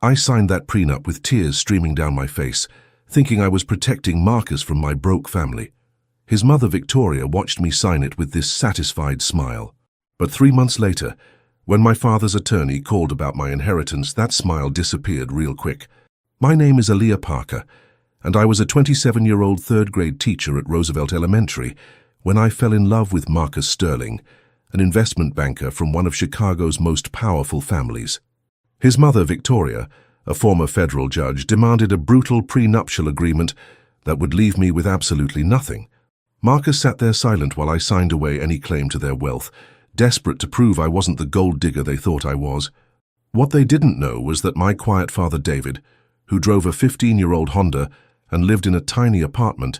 I signed that prenup with tears streaming down my face, thinking I was protecting Marcus from my broke family. His mother, Victoria, watched me sign it with this satisfied smile. But 3 months later, when my father's attorney called about my inheritance, that smile disappeared real quick. My name is Aaliyah Parker, and I was a 27-year-old third-grade teacher at Roosevelt Elementary when I fell in love with Marcus Sterling, an investment banker from one of Chicago's most powerful families. His mother, Victoria, a former federal judge, demanded a brutal prenuptial agreement that would leave me with absolutely nothing. Marcus sat there silent while I signed away any claim to their wealth, desperate to prove I wasn't the gold digger they thought I was. What they didn't know was that my quiet father, David, who drove a 15-year-old Honda and lived in a tiny apartment,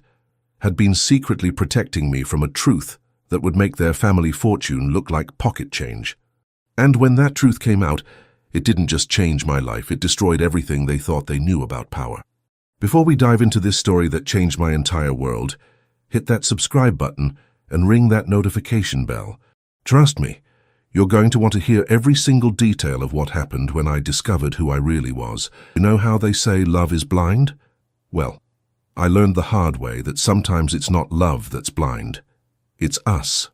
had been secretly protecting me from a truth that would make their family fortune look like pocket change. And when that truth came out, it didn't just change my life, it destroyed everything they thought they knew about power. Before we dive into this story that changed my entire world, hit that subscribe button and ring that notification bell. Trust me, you're going to want to hear every single detail of what happened when I discovered who I really was. You know how they say love is blind? Well, I learned the hard way that sometimes it's not love that's blind. It's us.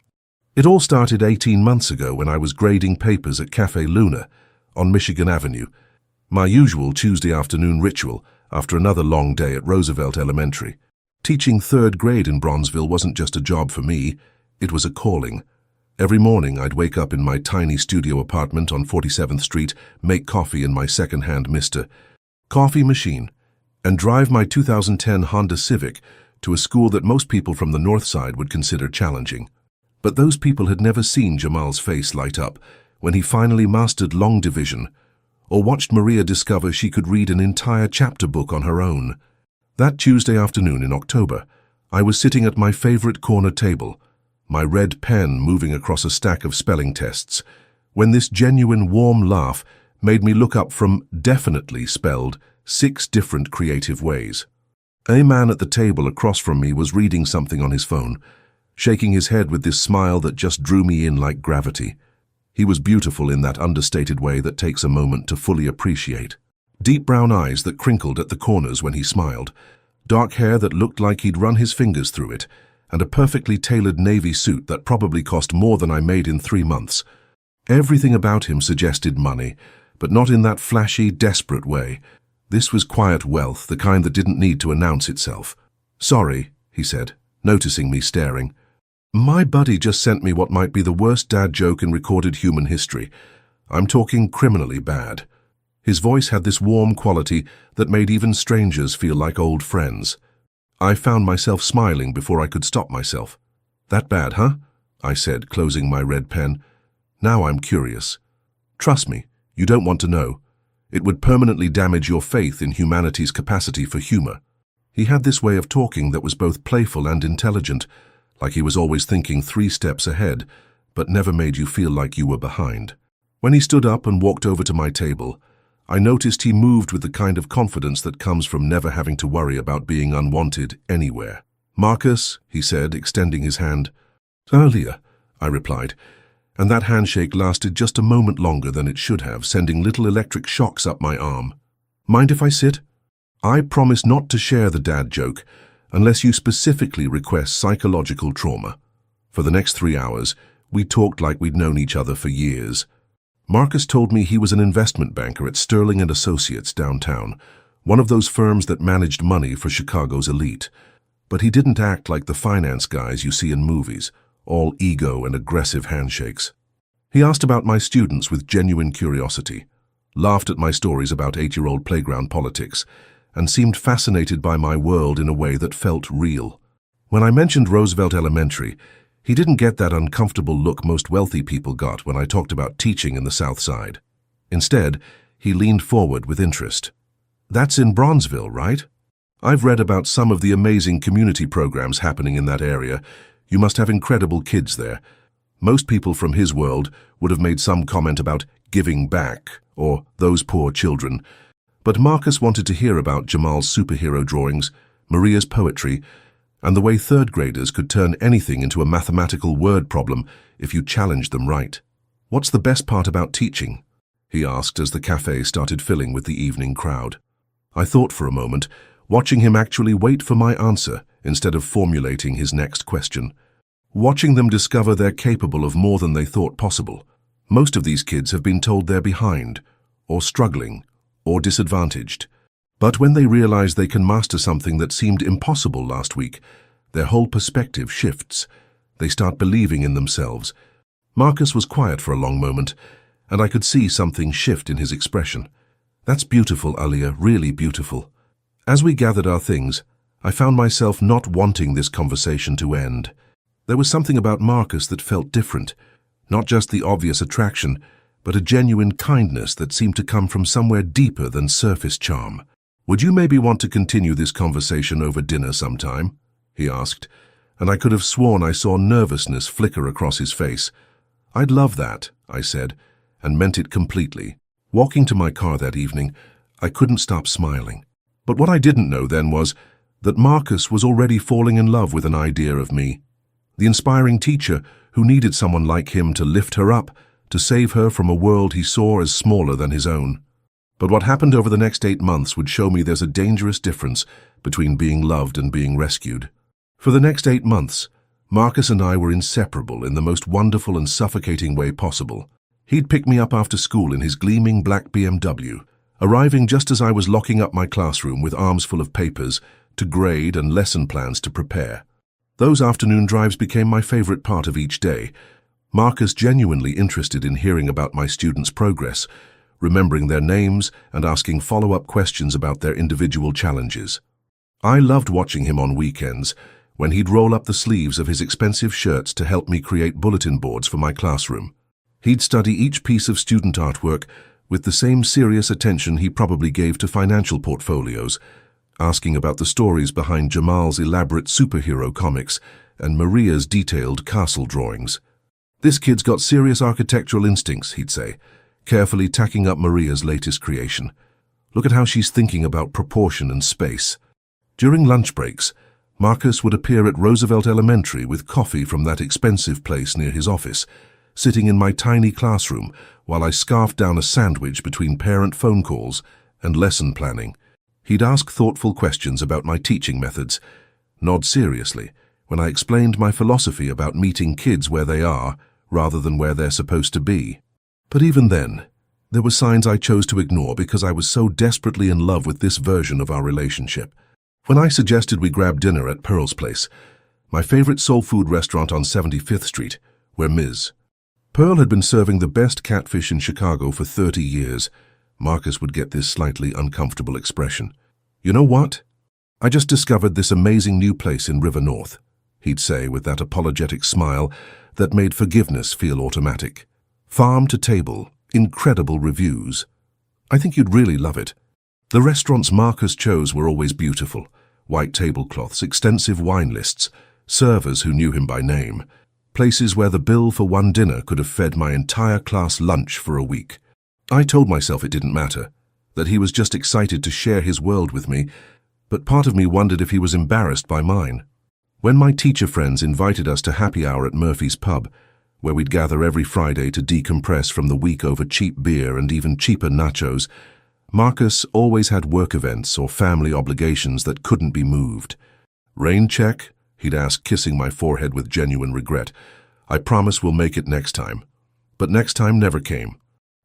It all started 18 months ago when I was grading papers at Cafe Luna on Michigan Avenue, my usual Tuesday afternoon ritual after another long day at Roosevelt Elementary. Teaching third grade in Bronzeville wasn't just a job for me, it was a calling. Every morning I'd wake up in my tiny studio apartment on 47th Street, make coffee in my second-hand Mr. Coffee machine, and drive my 2010 Honda Civic to a school that most people from the North Side would consider challenging. But those people had never seen Jamal's face light up when he finally mastered long division, or watched Maria discover she could read an entire chapter book on her own. That Tuesday afternoon in October, I was sitting at my favorite corner table, my red pen moving across a stack of spelling tests, when this genuine warm laugh made me look up from definitely spelled 6 different creative ways. A man at the table across from me was reading something on his phone, shaking his head with this smile that just drew me in like gravity. He was beautiful in that understated way that takes a moment to fully appreciate. Deep brown eyes that crinkled at the corners when he smiled, dark hair that looked like he'd run his fingers through it, and a perfectly tailored navy suit that probably cost more than I made in 3 months. Everything about him suggested money, but not in that flashy, desperate way. This was quiet wealth, the kind that didn't need to announce itself. "Sorry," he said, noticing me staring. "My buddy just sent me what might be the worst dad joke in recorded human history. I'm talking criminally bad." His voice had this warm quality that made even strangers feel like old friends. I found myself smiling before I could stop myself. "That bad, huh?" I said, closing my red pen. "Now I'm curious. Trust me, you don't want to know. It would permanently damage your faith in humanity's capacity for humor." He had this way of talking that was both playful and intelligent, like he was always thinking 3 steps ahead, but never made you feel like you were behind. When he stood up and walked over to my table, I noticed he moved with the kind of confidence that comes from never having to worry about being unwanted anywhere. "Marcus," he said, extending his hand. "Earlier," I replied, and that handshake lasted just a moment longer than it should have, sending little electric shocks up my arm. "Mind if I sit?" "I promise not to share the dad joke unless you specifically request psychological trauma." For the next 3 hours, we talked like we'd known each other for years. Marcus told me he was an investment banker at Sterling and Associates downtown, one of those firms that managed money for Chicago's elite. But he didn't act like the finance guys you see in movies, all ego and aggressive handshakes. He asked about my students with genuine curiosity, laughed at my stories about 8-year-old playground politics, and seemed fascinated by my world in a way that felt real. When I mentioned Roosevelt Elementary, he didn't get that uncomfortable look most wealthy people got when I talked about teaching in the South Side. Instead, he leaned forward with interest. "That's in Bronzeville, right? I've read about some of the amazing community programs happening in that area. You must have incredible kids there." Most people from his world would have made some comment about giving back or those poor children. But Marcus wanted to hear about Jamal's superhero drawings, Maria's poetry, and the way third graders could turn anything into a mathematical word problem if you challenged them right. "What's the best part about teaching?" he asked as the cafe started filling with the evening crowd. I thought for a moment, watching him actually wait for my answer instead of formulating his next question. Watching them discover they're capable of more than they thought possible. Most of these kids have been told they're behind, or struggling, or disadvantaged. But when they realize they can master something that seemed impossible last week, their whole perspective shifts. They start believing in themselves. Marcus was quiet for a long moment, and I could see something shift in his expression. That's beautiful, Alia, really beautiful. As we gathered our things, I found myself not wanting this conversation to end. There was something about Marcus that felt different, not just the obvious attraction, but a genuine kindness that seemed to come from somewhere deeper than surface charm. "Would you maybe want to continue this conversation over dinner sometime?" he asked, and I could have sworn I saw nervousness flicker across his face. "I'd love that," I said, and meant it completely. Walking to my car that evening, I couldn't stop smiling. But what I didn't know then was that Marcus was already falling in love with an idea of me. The inspiring teacher who needed someone like him to lift her up, to save her from a world he saw as smaller than his own. But what happened over the next 8 months would show me there's a dangerous difference between being loved and being rescued. For the next 8 months, Marcus and I were inseparable in the most wonderful and suffocating way possible. He'd pick me up after school in his gleaming black BMW, arriving just as I was locking up my classroom with arms full of papers to grade and lesson plans to prepare. Those afternoon drives became my favorite part of each day. Marcus genuinely interested in hearing about my students' progress, remembering their names and asking follow-up questions about their individual challenges. I loved watching him on weekends, when he'd roll up the sleeves of his expensive shirts to help me create bulletin boards for my classroom. He'd study each piece of student artwork with the same serious attention he probably gave to financial portfolios, asking about the stories behind Jamal's elaborate superhero comics and Maria's detailed castle drawings. "This kid's got serious architectural instincts," he'd say, carefully tacking up Maria's latest creation. "Look at how she's thinking about proportion and space." During lunch breaks, Marcus would appear at Roosevelt Elementary with coffee from that expensive place near his office, sitting in my tiny classroom while I scarfed down a sandwich between parent phone calls and lesson planning. He'd ask thoughtful questions about my teaching methods, nod seriously when I explained my philosophy about meeting kids where they are rather than where they're supposed to be. But even then, there were signs I chose to ignore because I was so desperately in love with this version of our relationship. When I suggested we grab dinner at Pearl's Place, my favorite soul food restaurant on 75th Street, where Ms. Pearl had been serving the best catfish in Chicago for 30 years, Marcus would get this slightly uncomfortable expression. "You know what? I just discovered this amazing new place in River North," he'd say with that apologetic smile that made forgiveness feel automatic. "Farm to table, incredible reviews. I think you'd really love it." The restaurants Marcus chose were always beautiful. White tablecloths, extensive wine lists, servers who knew him by name. Places where the bill for one dinner could have fed my entire class lunch for a week. I told myself it didn't matter, that he was just excited to share his world with me, but part of me wondered if he was embarrassed by mine. When my teacher friends invited us to happy hour at Murphy's Pub, where we'd gather every Friday to decompress from the week over cheap beer and even cheaper nachos, Marcus always had work events or family obligations that couldn't be moved. "Rain check?" he'd ask, kissing my forehead with genuine regret. "I promise we'll make it next time." But next time never came.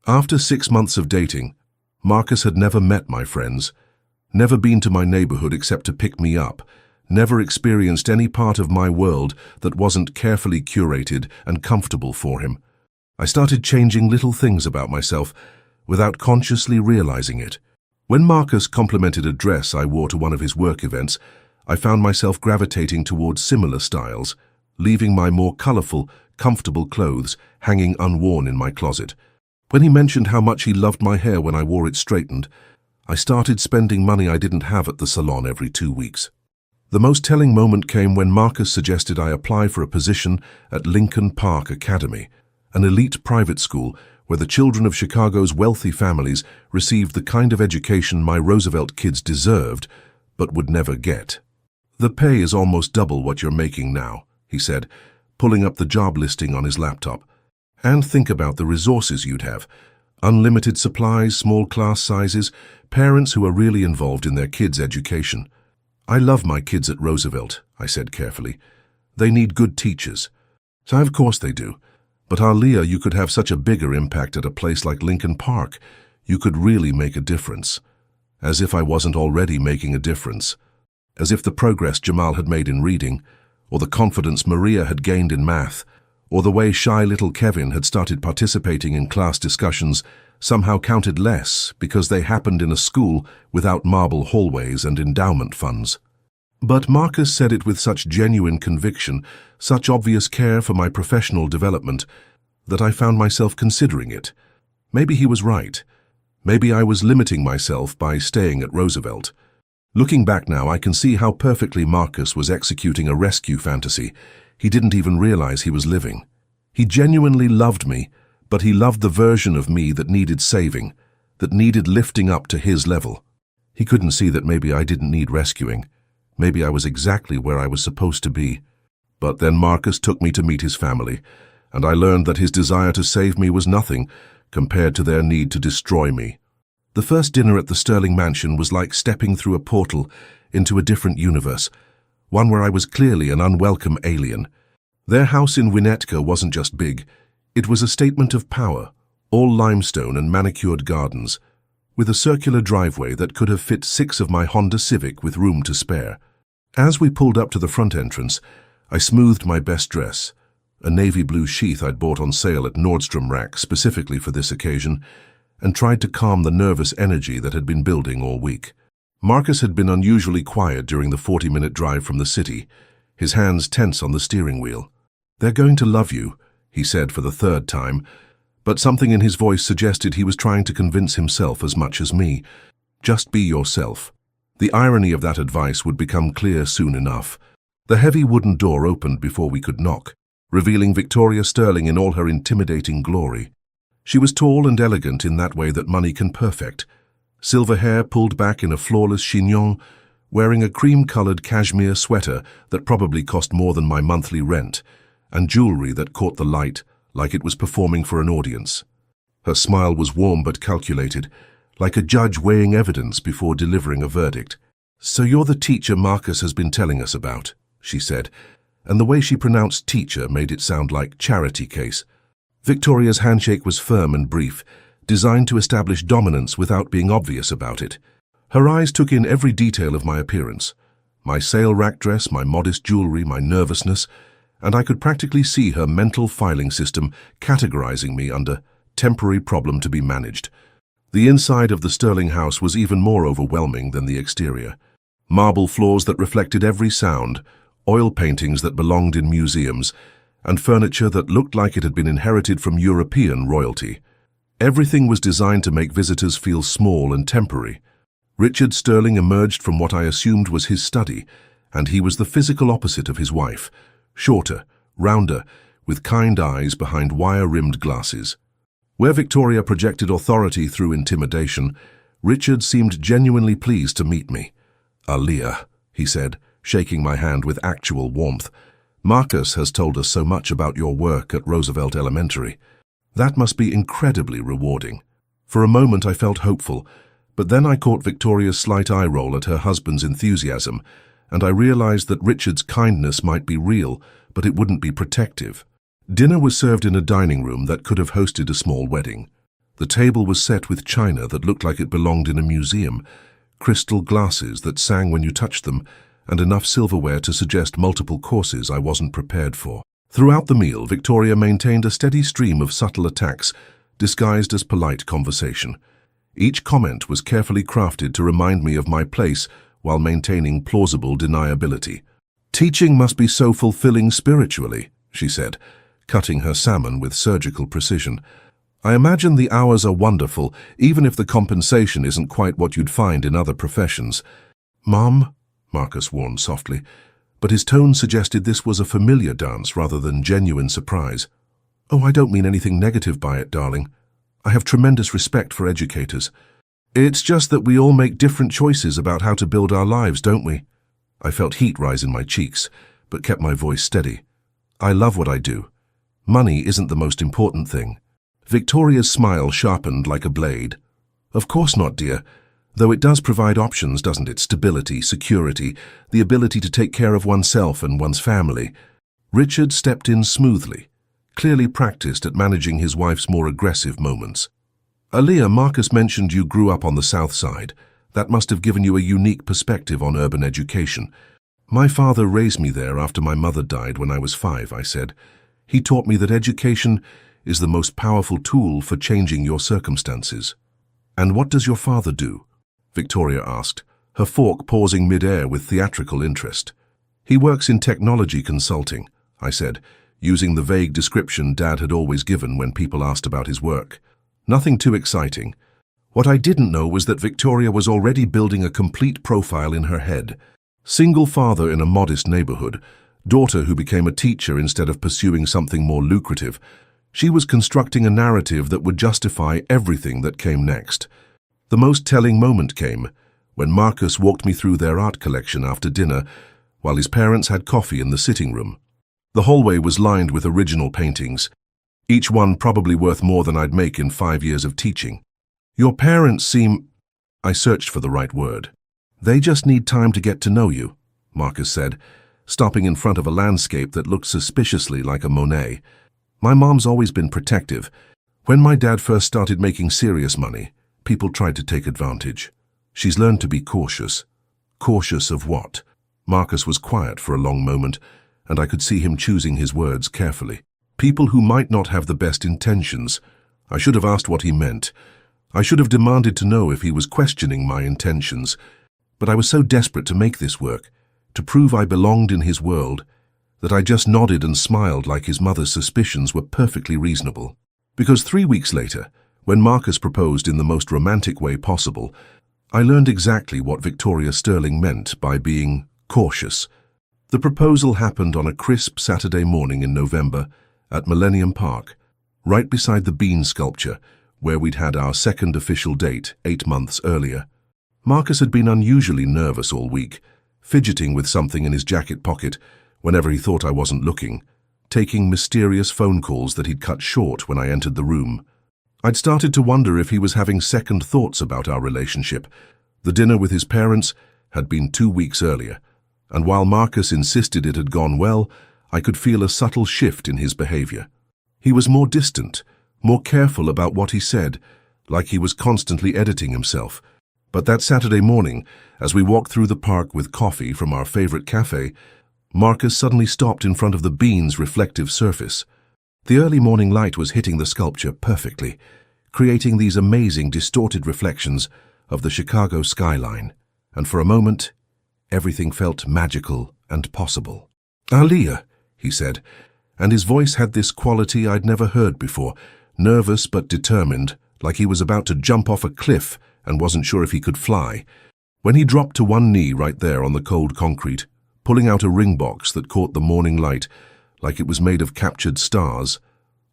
After 6 months of dating, Marcus had never met my friends, never been to my neighborhood except to pick me up, never experienced any part of my world that wasn't carefully curated and comfortable for him. I started changing little things about myself without consciously realizing it. When Marcus complimented a dress I wore to one of his work events, I found myself gravitating towards similar styles, leaving my more colorful, comfortable clothes hanging unworn in my closet. When he mentioned how much he loved my hair when I wore it straightened, I started spending money I didn't have at the salon every 2 weeks. The most telling moment came when Marcus suggested I apply for a position at Lincoln Park Academy, an elite private school where the children of Chicago's wealthy families received the kind of education my Roosevelt kids deserved, but would never get. "The pay is almost double what you're making now," he said, pulling up the job listing on his laptop. "And think about the resources you'd have. Unlimited supplies, small class sizes, parents who are really involved in their kids' education. I love my kids at Roosevelt, I said carefully. They need good teachers. So of course they do. But Aaliyah, you could have such a bigger impact at a place like Lincoln Park. You could really make a difference. As if I wasn't already making a difference. As if the progress Jamal had made in reading, or the confidence Maria had gained in math, or the way shy little Kevin had started participating in class discussions somehow counted less because they happened in a school without marble hallways and endowment funds. But Marcus said it with such genuine conviction, such obvious care for my professional development, that I found myself considering it. Maybe he was right. Maybe I was limiting myself by staying at Roosevelt. Looking back now, I can see how perfectly Marcus was executing a rescue fantasy. He didn't even realize he was living. He genuinely loved me, but he loved the version of me that needed saving, that needed lifting up to his level. He couldn't see that maybe I didn't need rescuing. Maybe I was exactly where I was supposed to be. But then Marcus took me to meet his family, and I learned that his desire to save me was nothing compared to their need to destroy me. The first dinner at the Sterling Mansion was like stepping through a portal into a different universe, one where I was clearly an unwelcome alien. Their house in Winnetka wasn't just big, it was a statement of power, all limestone and manicured gardens, with a circular driveway that could have fit 6 of my Honda Civic with room to spare. As we pulled up to the front entrance, I smoothed my best dress, a navy blue sheath I'd bought on sale at Nordstrom Rack specifically for this occasion, and tried to calm the nervous energy that had been building all week. Marcus had been unusually quiet during the 40-minute drive from the city, his hands tense on the steering wheel. "They're going to love you," he said for the 3rd time, but something in his voice suggested he was trying to convince himself as much as me. Just be yourself. The irony of that advice would become clear soon enough. The heavy wooden door opened before we could knock, revealing Victoria Sterling in all her intimidating glory. She was tall and elegant in that way that money can perfect. Silver hair pulled back in a flawless chignon, wearing a cream-colored cashmere sweater that probably cost more than my monthly rent, and jewelry that caught the light like it was performing for an audience. Her smile was warm but calculated, like a judge weighing evidence before delivering a verdict. "So you're the teacher Marcus has been telling us about," she said, and the way she pronounced teacher made it sound like charity case. Victoria's handshake was firm and brief, designed to establish dominance without being obvious about it. Her eyes took in every detail of my appearance, my sale rack dress, my modest jewelry, my nervousness, and I could practically see her mental filing system categorizing me under temporary problem to be managed. The inside of the Sterling house was even more overwhelming than the exterior. Marble floors that reflected every sound, oil paintings that belonged in museums, and furniture that looked like it had been inherited from European royalty. Everything was designed to make visitors feel small and temporary. Richard Sterling emerged from what I assumed was his study, and he was the physical opposite of his wife, shorter, rounder, with kind eyes behind wire-rimmed glasses. Where Victoria projected authority through intimidation, Richard seemed genuinely pleased to meet me. "Aaliyah," he said, shaking my hand with actual warmth. "Marcus has told us so much about your work at Roosevelt Elementary. That must be incredibly rewarding." For a moment I felt hopeful, but then I caught Victoria's slight eye roll at her husband's enthusiasm, and I realized that Richard's kindness might be real, but it wouldn't be protective. Dinner was served in a dining room that could have hosted a small wedding. The table was set with china that looked like it belonged in a museum, crystal glasses that sang when you touched them, and enough silverware to suggest multiple courses I wasn't prepared for. Throughout the meal, Victoria maintained a steady stream of subtle attacks, disguised as polite conversation. Each comment was carefully crafted to remind me of my place while maintaining plausible deniability. "Teaching must be so fulfilling spiritually," she said, cutting her salmon with surgical precision. "I imagine the hours are wonderful, even if the compensation isn't quite what you'd find in other professions." "Mom," Marcus warned softly, but his tone suggested this was a familiar dance rather than genuine surprise. "Oh, I don't mean anything negative by it, darling. I have tremendous respect for educators. It's just that we all make different choices about how to build our lives, don't we?" I felt heat rise in my cheeks, but kept my voice steady. "I love what I do. Money isn't the most important thing. Victoria's smile sharpened like a blade. Of course not, dear. Though it does provide options, doesn't it? Stability, security, the ability to take care of oneself and one's family. Richard stepped in smoothly, clearly practiced at managing his wife's more aggressive moments. Aaliyah, Marcus mentioned you grew up on the South Side. That must have given you a unique perspective on urban education. My father raised me there after my mother died when I was 5, I said. He taught me that education is the most powerful tool for changing your circumstances. And what does your father do? Victoria asked, her fork pausing mid-air with theatrical interest. He works in technology consulting, I said, using the vague description Dad had always given when people asked about his work. Nothing too exciting. What I didn't know was that Victoria was already building a complete profile in her head. Single father in a modest neighborhood, daughter who became a teacher instead of pursuing something more lucrative. She was constructing a narrative that would justify everything that came next. The most telling moment came when Marcus walked me through their art collection after dinner while his parents had coffee in the sitting room. The hallway was lined with original paintings, each one probably worth more than I'd make in 5 years of teaching. Your parents seem... I searched for the right word. They just need time to get to know you, Marcus said, stopping in front of a landscape that looked suspiciously like a Monet. My mom's always been protective. When my dad first started making serious money, people tried to take advantage. She's learned to be cautious. Cautious of what? Marcus was quiet for a long moment, and I could see him choosing his words carefully. People who might not have the best intentions. I should have asked what he meant. I should have demanded to know if he was questioning my intentions. But I was so desperate to make this work, to prove I belonged in his world, that I just nodded and smiled like his mother's suspicions were perfectly reasonable. Because 3 weeks later, when Marcus proposed in the most romantic way possible, I learned exactly what Victoria Sterling meant by being cautious. The proposal happened on a crisp Saturday morning in November at Millennium Park, right beside the bean sculpture, where we'd had our second official date 8 months earlier. Marcus had been unusually nervous all week, fidgeting with something in his jacket pocket whenever he thought I wasn't looking, taking mysterious phone calls that he'd cut short when I entered the room. I'd started to wonder if he was having second thoughts about our relationship. The dinner with his parents had been 2 weeks earlier, and while Marcus insisted it had gone well, I could feel a subtle shift in his behavior. He was more distant, more careful about what he said, like he was constantly editing himself. But that Saturday morning, as we walked through the park with coffee from our favorite cafe, Marcus suddenly stopped in front of the bean's reflective surface. The early morning light was hitting the sculpture perfectly, creating these amazing distorted reflections of the Chicago skyline, and for a moment, everything felt magical and possible. "Aaliyah," he said, and his voice had this quality I'd never heard before, nervous but determined, like he was about to jump off a cliff and wasn't sure if he could fly. When he dropped to one knee right there on the cold concrete, pulling out a ring box that caught the morning light like it was made of captured stars,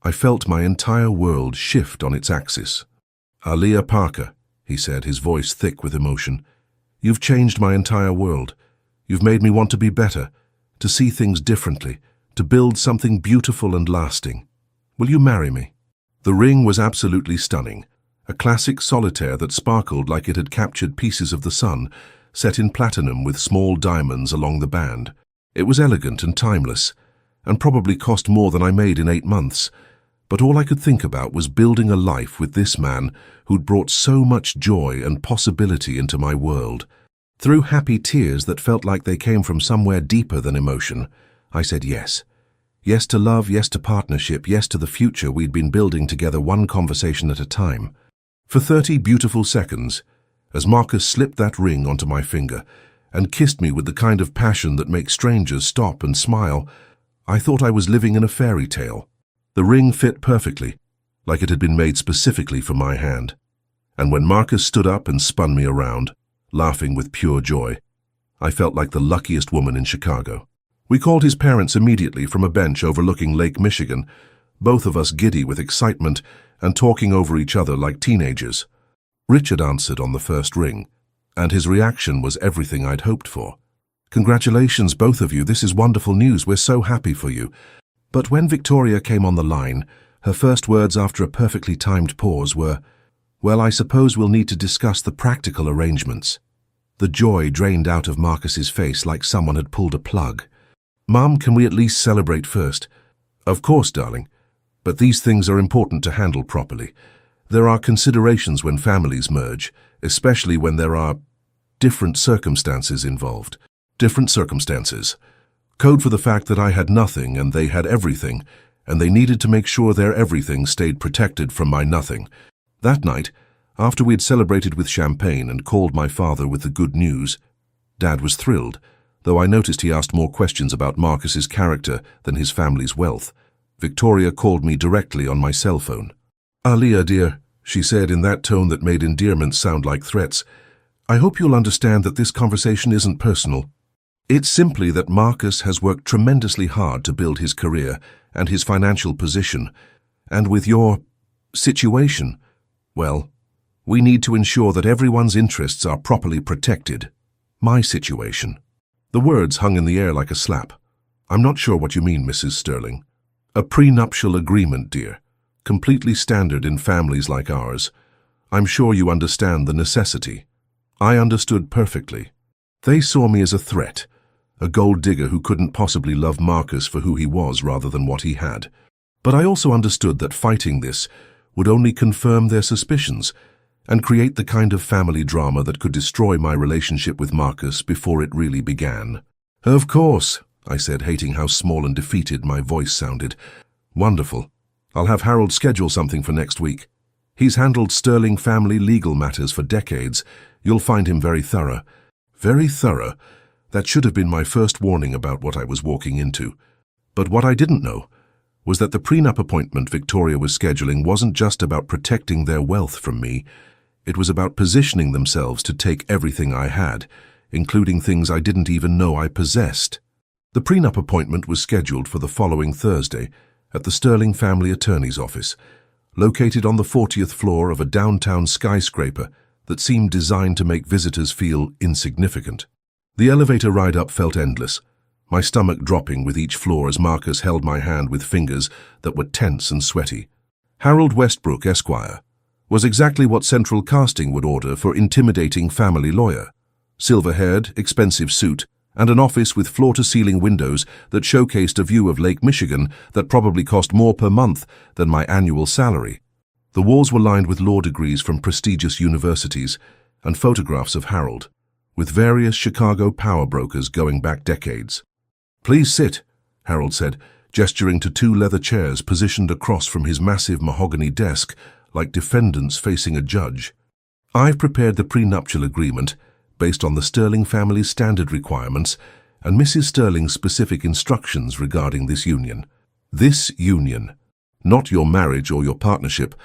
I felt my entire world shift on its axis. "Aaliyah Parker," he said, his voice thick with emotion, "you've changed my entire world. You've made me want to be better, to see things differently, to build something beautiful and lasting. Will you marry me?" The ring was absolutely stunning. A classic solitaire that sparkled like it had captured pieces of the sun, set in platinum with small diamonds along the band. It was elegant and timeless, and probably cost more than I made in 8 months. But all I could think about was building a life with this man who'd brought so much joy and possibility into my world. Through happy tears that felt like they came from somewhere deeper than emotion, I said yes. Yes to love, yes to partnership, yes to the future we'd been building together, one conversation at a time. For 30 beautiful seconds, as Marcus slipped that ring onto my finger and kissed me with the kind of passion that makes strangers stop and smile, I thought I was living in a fairy tale. The ring fit perfectly, like it had been made specifically for my hand. And when Marcus stood up and spun me around, laughing with pure joy, I felt like the luckiest woman in Chicago. We called his parents immediately from a bench overlooking Lake Michigan, both of us giddy with excitement and talking over each other like teenagers. Richard answered on the first ring, and his reaction was everything I'd hoped for. "Congratulations, both of you. This is wonderful news. We're so happy for you." But when Victoria came on the line, Her first words after a perfectly timed pause were, "Well, I suppose we'll need to discuss the practical arrangements." The joy drained out of Marcus's face like someone had pulled a plug. "Mom, can we at least celebrate first?" "Of course, darling. But these things are important to handle properly. There are considerations when families merge, especially when there are different circumstances involved." Different circumstances. Code for the fact that I had nothing and they had everything, and they needed to make sure their everything stayed protected from my nothing. That night, after we had celebrated with champagne and called my father with the good news, Dad was thrilled, though I noticed he asked more questions about Marcus's character than his family's wealth. Victoria called me directly on my cell phone. "Aaliyah, dear," she said in that tone that made endearments sound like threats, "I hope you'll understand that this conversation isn't personal. It's simply that Marcus has worked tremendously hard to build his career and his financial position, and with your situation, well, we need to ensure that everyone's interests are properly protected. My situation." The words hung in the air like a slap. "I'm not sure what you mean, Mrs. Sterling." "A prenuptial agreement, dear. Completely standard in families like ours. I'm sure you understand the necessity." I understood perfectly. They saw me as a threat, a gold digger who couldn't possibly love Marcus for who he was rather than what he had. But I also understood that fighting this would only confirm their suspicions and create the kind of family drama that could destroy my relationship with Marcus before it really began. "Of course," I said, hating how small and defeated my voice sounded. "Wonderful. I'll have Harold schedule something for next week. He's handled Sterling family legal matters for decades. You'll find him very thorough." Very thorough. That should have been my first warning about what I was walking into. But what I didn't know was that the prenup appointment Victoria was scheduling wasn't just about protecting their wealth from me. It was about positioning themselves to take everything I had, including things I didn't even know I possessed. The prenup appointment was scheduled for the following Thursday at the Sterling family attorney's office, located on the 40th floor of a downtown skyscraper that seemed designed to make visitors feel insignificant. The elevator ride up felt endless, my stomach dropping with each floor as Marcus held my hand with fingers that were tense and sweaty. Harold Westbrook, Esquire, was exactly what Central Casting would order for intimidating family lawyer. Silver-haired, expensive suit, and an office with floor-to-ceiling windows that showcased a view of Lake Michigan that probably cost more per month than my annual salary. The walls were lined with law degrees from prestigious universities and photographs of Harold, with various Chicago power brokers going back decades. "Please sit," Harold said, gesturing to two leather chairs positioned across from his massive mahogany desk like defendants facing a judge. "I've prepared the prenuptial agreement based on the Sterling family's standard requirements and Mrs. Sterling's specific instructions regarding this union. This union, not your marriage or your partnership,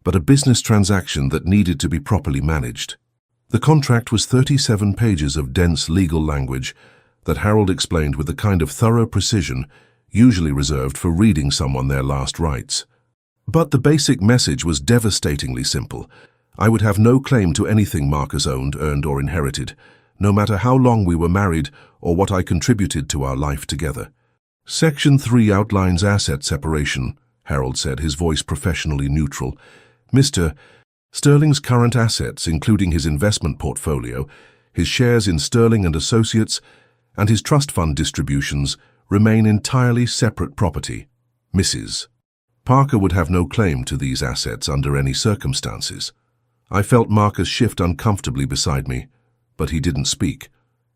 but a business transaction that needed to be properly managed." The contract was 37 pages of dense legal language that Harold explained with the kind of thorough precision usually reserved for reading someone their last rites. But the basic message was devastatingly simple. I would have no claim to anything Marcus owned, earned, or inherited, no matter how long we were married or what I contributed to our life together. "Section 3 outlines asset separation," Harold said, his voice professionally neutral. "Mr. Sterling's current assets, including his investment portfolio, his shares in Sterling and Associates, and his trust fund distributions, remain entirely separate property. Mrs. Parker would have no claim to these assets under any circumstances." I felt Marcus shift uncomfortably beside me, but he didn't speak.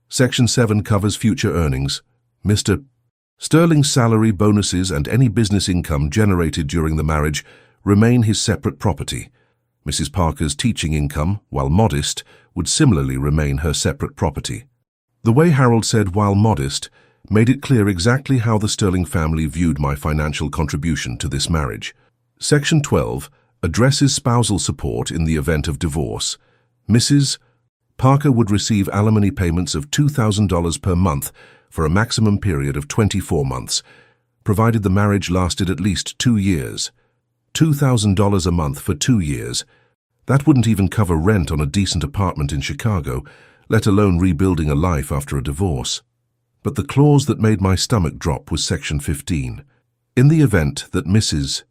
"Section 7 covers future earnings. Mr. Sterling's salary, bonuses, and any business income generated during the marriage remain his separate property. Mrs. Parker's teaching income, while modest, would similarly remain her separate property." The way Harold said "while modest" made it clear exactly how the Sterling family viewed my financial contribution to this marriage. Section 12 addresses spousal support in the event of divorce. Mrs. Parker would receive alimony payments of $2,000 per month for a maximum period of 24 months, provided the marriage lasted at least 2 years. $2,000 a month for 2 years. That wouldn't even cover rent on a decent apartment in Chicago, let alone rebuilding a life after a divorce. But the clause that made my stomach drop was Section 15. In the event that Mrs.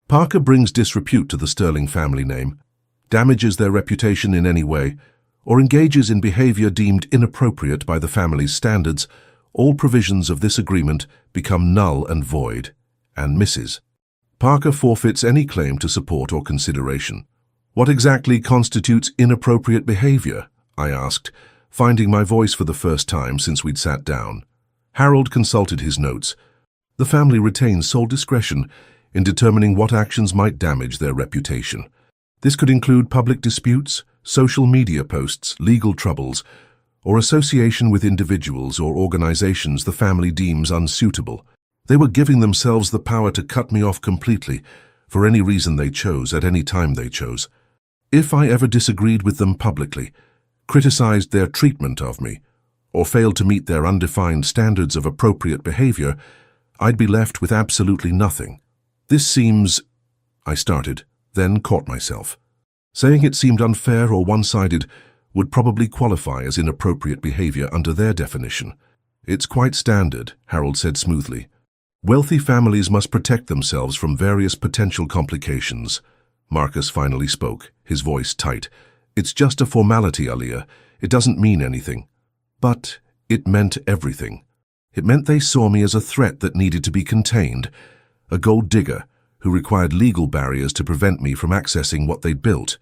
Parker brings disrepute to the Sterling family name, damages their reputation in any way, or engages in behavior deemed inappropriate by the family's standards, all provisions of this agreement become null and void, and Mrs. Parker forfeits any claim to support or consideration. What exactly constitutes inappropriate behavior? I asked, finding my voice for the first time since we'd sat down. Harold consulted his notes. The family retains sole discretion in determining what actions might damage their reputation. This could include public disputes, social media posts, legal troubles, or association with individuals or organizations the family deems unsuitable. They were giving themselves the power to cut me off completely for any reason they chose at any time they chose. If I ever disagreed with them publicly, criticized their treatment of me, or failed to meet their undefined standards of appropriate behavior, I'd be left with absolutely nothing. This seems... I started, then caught myself. Saying it seemed unfair or one-sided would probably qualify as inappropriate behavior under their definition. It's quite standard, Harold said smoothly. Wealthy families must protect themselves from various potential complications. Marcus finally spoke, his voice tight. It's just a formality, Aaliyah. It doesn't mean anything. But it meant everything. It meant they saw me as a threat that needed to be contained, a gold digger who required legal barriers to prevent me from accessing what they'd built.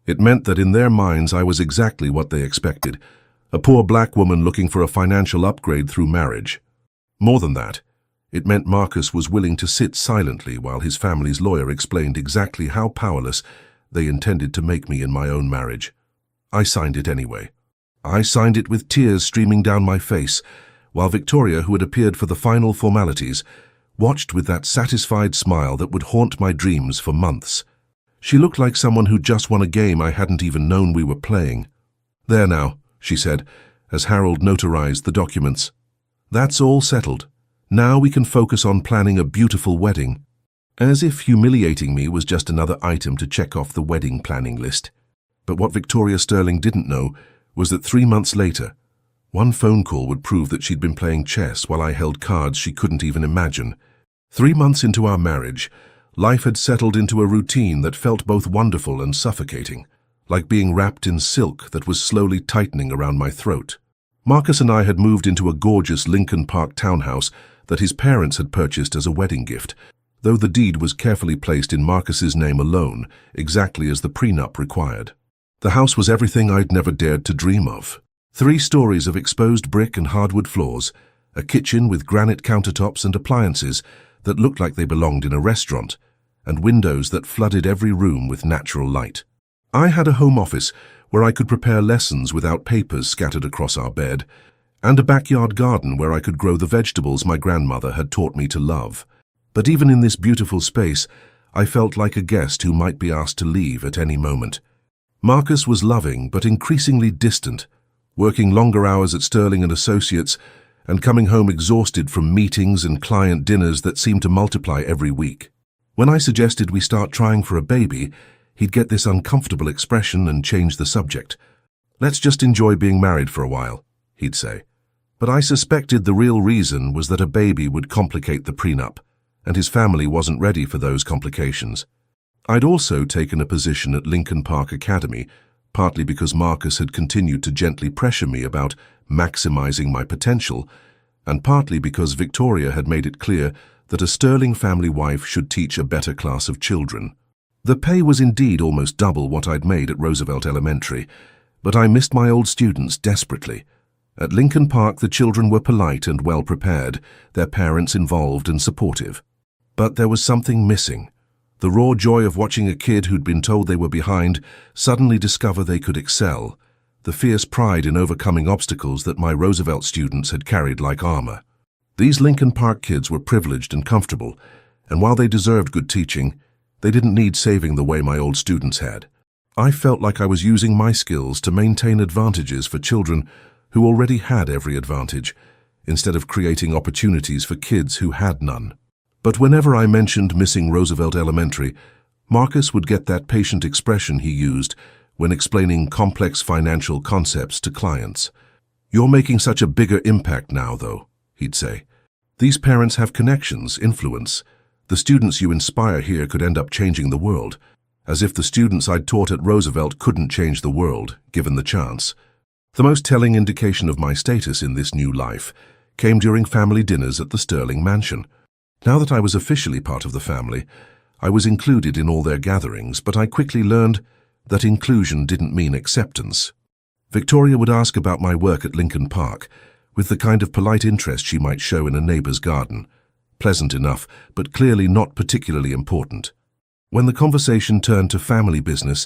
It meant that in their minds I was exactly what they expected, a poor black woman looking for a financial upgrade through marriage. More than that, it meant Marcus was willing to sit silently while his family's lawyer explained exactly how powerless they intended to make me in my own marriage. I signed it anyway. I signed it with tears streaming down my face, while Victoria, who had appeared for the final formalities, watched with that satisfied smile that would haunt my dreams for months. She looked like someone who'd just won a game I hadn't even known we were playing. "There now," she said, as Harold notarized the documents. "That's all settled. Now we can focus on planning a beautiful wedding." As if humiliating me was just another item to check off the wedding planning list. But what Victoria Sterling didn't know was that 3 months later, one phone call would prove that she'd been playing chess while I held cards she couldn't even imagine. 3 months into our marriage, life had settled into a routine that felt both wonderful and suffocating, like being wrapped in silk that was slowly tightening around my throat. Marcus and I had moved into a gorgeous Lincoln Park townhouse that his parents had purchased as a wedding gift, though the deed was carefully placed in Marcus's name alone, exactly as the prenup required. The house was everything I'd never dared to dream of. 3 stories of exposed brick and hardwood floors, a kitchen with granite countertops and appliances that looked like they belonged in a restaurant, and windows that flooded every room with natural light. I had a home office where I could prepare lessons without papers scattered across our bed, and a backyard garden where I could grow the vegetables my grandmother had taught me to love. But even in this beautiful space, I felt like a guest who might be asked to leave at any moment. Marcus was loving but increasingly distant, working longer hours at Sterling & Associates and coming home exhausted from meetings and client dinners that seemed to multiply every week. When I suggested we start trying for a baby, he'd get this uncomfortable expression and change the subject. "Let's just enjoy being married for a while," he'd say. But I suspected the real reason was that a baby would complicate the prenup, and his family wasn't ready for those complications. I'd also taken a position at Lincoln Park Academy, partly because Marcus had continued to gently pressure me about maximizing my potential, and partly because Victoria had made it clear that a Sterling family wife should teach a better class of children. The pay was indeed almost double what I'd made at Roosevelt Elementary, but I missed my old students desperately. At Lincoln Park, the children were polite and well prepared, their parents involved and supportive. But there was something missing. The raw joy of watching a kid who'd been told they were behind suddenly discover they could excel, the fierce pride in overcoming obstacles that my Roosevelt students had carried like armor. These Lincoln Park kids were privileged and comfortable, and while they deserved good teaching, they didn't need saving the way my old students had. I felt like I was using my skills to maintain advantages for children who already had every advantage, instead of creating opportunities for kids who had none. But whenever I mentioned missing Roosevelt Elementary, Marcus would get that patient expression he used when explaining complex financial concepts to clients. "You're making such a bigger impact now, though," he'd say. "These parents have connections, influence. The students you inspire here could end up changing the world, as if the students I'd taught at Roosevelt couldn't change the world, given the chance. The most telling indication of my status in this new life came during family dinners at the Sterling mansion. Now that I was officially part of the family, I was included in all their gatherings, but I quickly learned that inclusion didn't mean acceptance. Victoria would ask about my work at Lincoln Park, with the kind of polite interest she might show in a neighbor's garden. Pleasant enough, but clearly not particularly important. When the conversation turned to family business,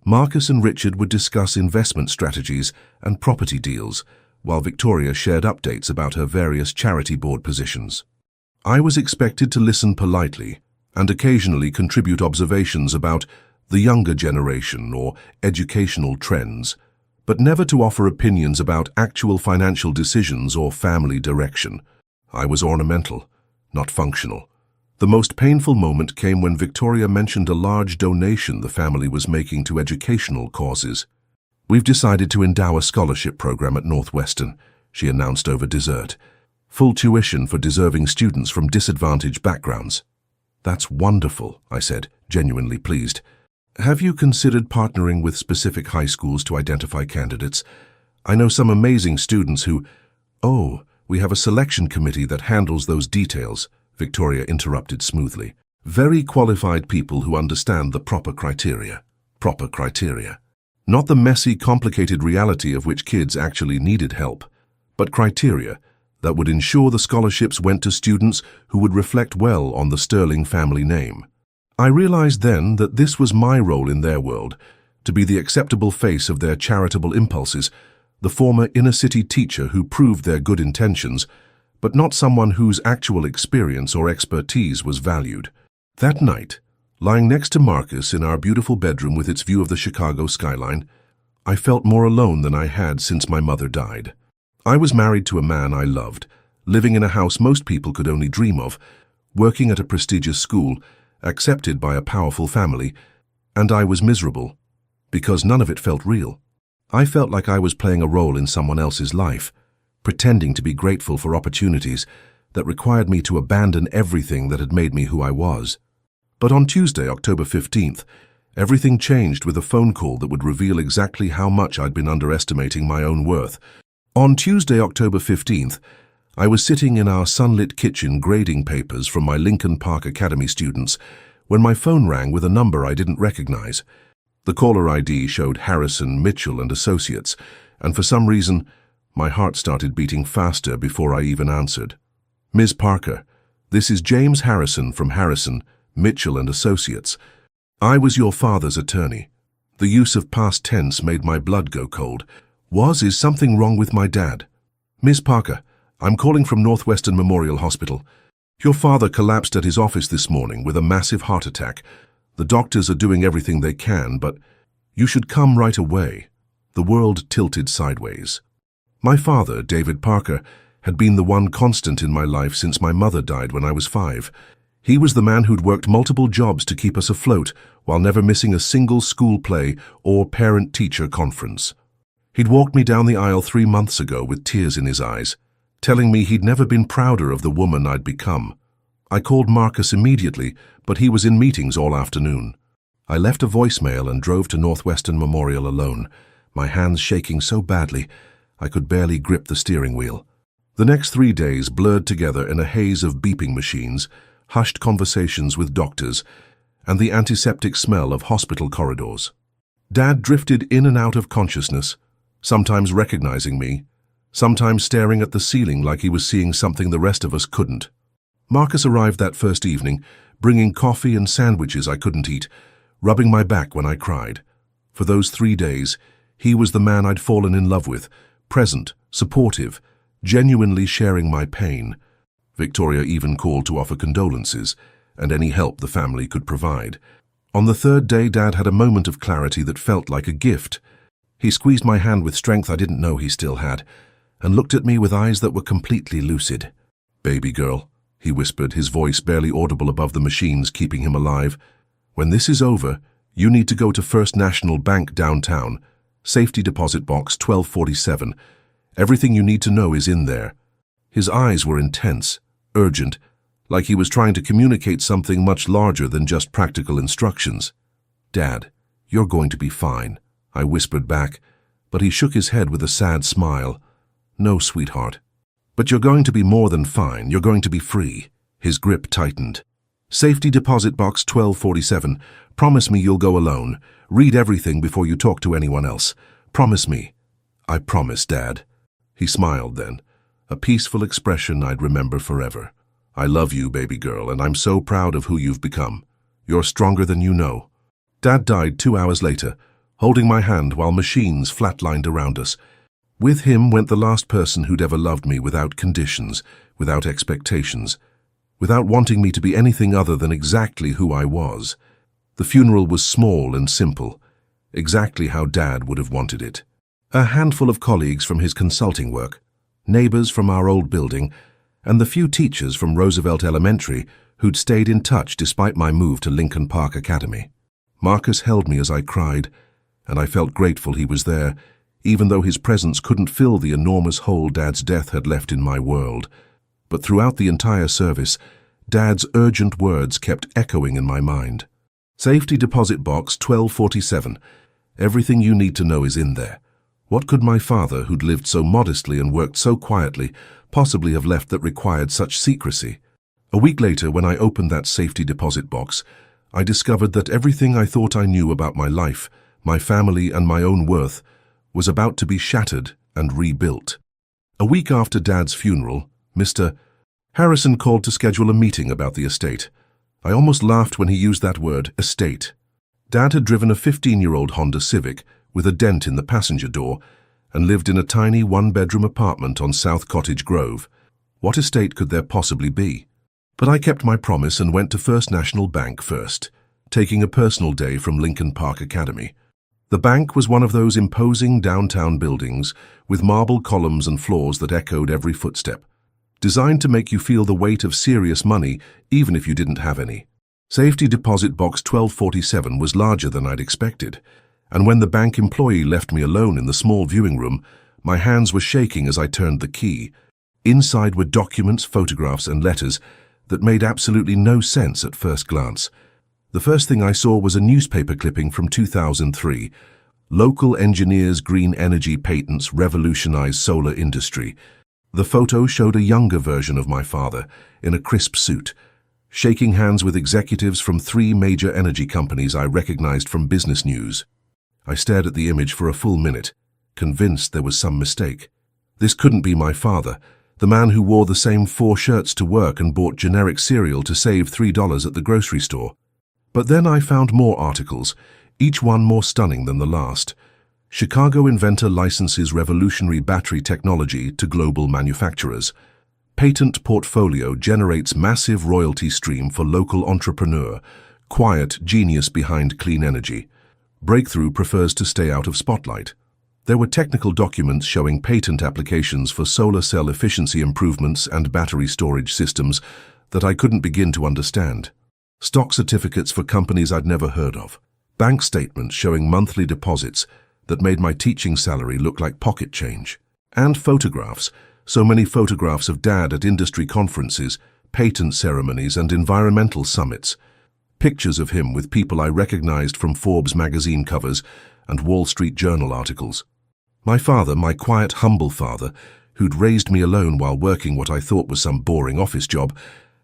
Marcus and Richard would discuss investment strategies and property deals, while Victoria shared updates about her various charity board positions. I was expected to listen politely and occasionally contribute observations about the younger generation or educational trends, but never to offer opinions about actual financial decisions or family direction. I was ornamental, not functional. The most painful moment came when Victoria mentioned a large donation the family was making to educational causes. "We've decided to endow a scholarship program at Northwestern," she announced over dessert. "Full tuition for deserving students from disadvantaged backgrounds." "That's wonderful," I said, genuinely pleased. "Have you considered partnering with specific high schools to identify candidates? I know some amazing students who—" "Oh, we have a selection committee that handles those details," Victoria interrupted smoothly. "Very qualified people who understand the proper criteria. Proper criteria. Not the messy, complicated reality of which kids actually needed help, but criteria that would ensure the scholarships went to students who would reflect well on the Sterling family name." I realized then that this was my role in their world, to be the acceptable face of their charitable impulses, the former inner-city teacher who proved their good intentions, but not someone whose actual experience or expertise was valued. That night, lying next to Marcus in our beautiful bedroom with its view of the Chicago skyline, I felt more alone than I had since my mother died. I was married to a man I loved, living in a house most people could only dream of, working at a prestigious school, accepted by a powerful family, and I was miserable, because none of it felt real. I felt like I was playing a role in someone else's life, pretending to be grateful for opportunities that required me to abandon everything that had made me who I was. But on Tuesday, October 15th, everything changed with a phone call that would reveal exactly how much I'd been underestimating my own worth. On Tuesday, October 15th, I was sitting in our sunlit kitchen grading papers from my Lincoln Park Academy students when my phone rang with a number I didn't recognize. The caller ID showed Harrison, Mitchell and Associates, and for some reason, my heart started beating faster before I even answered. "Ms. Parker, this is James Harrison from Harrison, Mitchell and Associates. I was your father's attorney." The use of past tense made my blood go cold. Is something wrong with my dad? "Ms. Parker, I'm calling from Northwestern Memorial Hospital. Your father collapsed at his office this morning with a massive heart attack. The doctors are doing everything they can, but you should come right away." The world tilted sideways. My father, David Parker, had been the one constant in my life since my mother died when I was 5. He was the man who'd worked multiple jobs to keep us afloat while never missing a single school play or parent-teacher conference. He'd walked me down the aisle 3 months ago with tears in his eyes, telling me he'd never been prouder of the woman I'd become. I called Marcus immediately, but he was in meetings all afternoon. I left a voicemail and drove to Northwestern Memorial alone, my hands shaking so badly I could barely grip the steering wheel. The next 3 days blurred together in a haze of beeping machines, hushed conversations with doctors, and the antiseptic smell of hospital corridors. Dad drifted in and out of consciousness, sometimes recognizing me, sometimes staring at the ceiling like he was seeing something the rest of us couldn't. Marcus arrived that first evening, bringing coffee and sandwiches I couldn't eat, rubbing my back when I cried. For those 3 days, he was the man I'd fallen in love with, present, supportive, genuinely sharing my pain. Victoria even called to offer condolences and any help the family could provide. On the 3rd day, Dad had a moment of clarity that felt like a gift. He squeezed my hand with strength I didn't know he still had, and looked at me with eyes that were completely lucid. "Baby girl," he whispered, his voice barely audible above the machines keeping him alive. "When this is over, you need to go to First National Bank downtown, safety deposit box 1247. Everything you need to know is in there." His eyes were intense, urgent, like he was trying to communicate something much larger than just practical instructions. "Dad, you're going to be fine," I whispered back, but he shook his head with a sad smile. "No, sweetheart. But you're going to be more than fine. You're going to be free." His grip tightened. "Safety deposit box 1247. Promise me you'll go alone. Read everything before you talk to anyone else. Promise me." "I promise, Dad." He smiled then, a peaceful expression I'd remember forever. "I love you, baby girl, and I'm so proud of who you've become. You're stronger than you know." Dad died 2 hours later, holding my hand while machines flatlined around us. With him went the last person who'd ever loved me without conditions, without expectations, without wanting me to be anything other than exactly who I was. The funeral was small and simple, exactly how Dad would have wanted it. A handful of colleagues from his consulting work, neighbors from our old building, and the few teachers from Roosevelt Elementary who'd stayed in touch despite my move to Lincoln Park Academy. Marcus held me as I cried, and I felt grateful he was there, even though his presence couldn't fill the enormous hole Dad's death had left in my world. But throughout the entire service, Dad's urgent words kept echoing in my mind. "Safety deposit box 1247. Everything you need to know is in there." What could my father, who'd lived so modestly and worked so quietly, possibly have left that required such secrecy? A week later, when I opened that safety deposit box, I discovered that everything I thought I knew about my life, my family, and my own worth was about to be shattered and rebuilt. A week after Dad's funeral, Mr. Harrison called to schedule a meeting about the estate. I almost laughed when he used that word, estate. Dad had driven a 15-year-old Honda Civic with a dent in the passenger door and lived in a tiny one-bedroom apartment on South Cottage Grove. What estate could there possibly be? But I kept my promise and went to First National Bank first, taking a personal day from Lincoln Park Academy. The bank was one of those imposing downtown buildings with marble columns and floors that echoed every footstep, designed to make you feel the weight of serious money even if you didn't have any. Safety deposit box 1247 was larger than I'd expected, and when the bank employee left me alone in the small viewing room, my hands were shaking as I turned the key. Inside were documents, photographs, and letters that made absolutely no sense at first glance. The first thing I saw was a newspaper clipping from 2003. "Local engineers' green energy patents revolutionize solar industry." The photo showed a younger version of my father, in a crisp suit, shaking hands with executives from 3 major energy companies I recognized from business news. I stared at the image for a full minute, convinced there was some mistake. This couldn't be my father, the man who wore the same 4 shirts to work and bought generic cereal to save $3 at the grocery store. But then I found more articles, each one more stunning than the last. Chicago inventor licenses revolutionary battery technology to global manufacturers. Patent portfolio generates massive royalty stream for local entrepreneur. Quiet genius behind clean energy. Breakthrough prefers to stay out of spotlight. There were technical documents showing patent applications for solar cell efficiency improvements and battery storage systems that I couldn't begin to understand. Stock certificates for companies I'd never heard of. Bank statements showing monthly deposits that made my teaching salary look like pocket change. And photographs, so many photographs of Dad at industry conferences, patent ceremonies, and environmental summits. Pictures of him with people I recognized from Forbes magazine covers and Wall Street Journal articles. My father, my quiet, humble father, who'd raised me alone while working what I thought was some boring office job,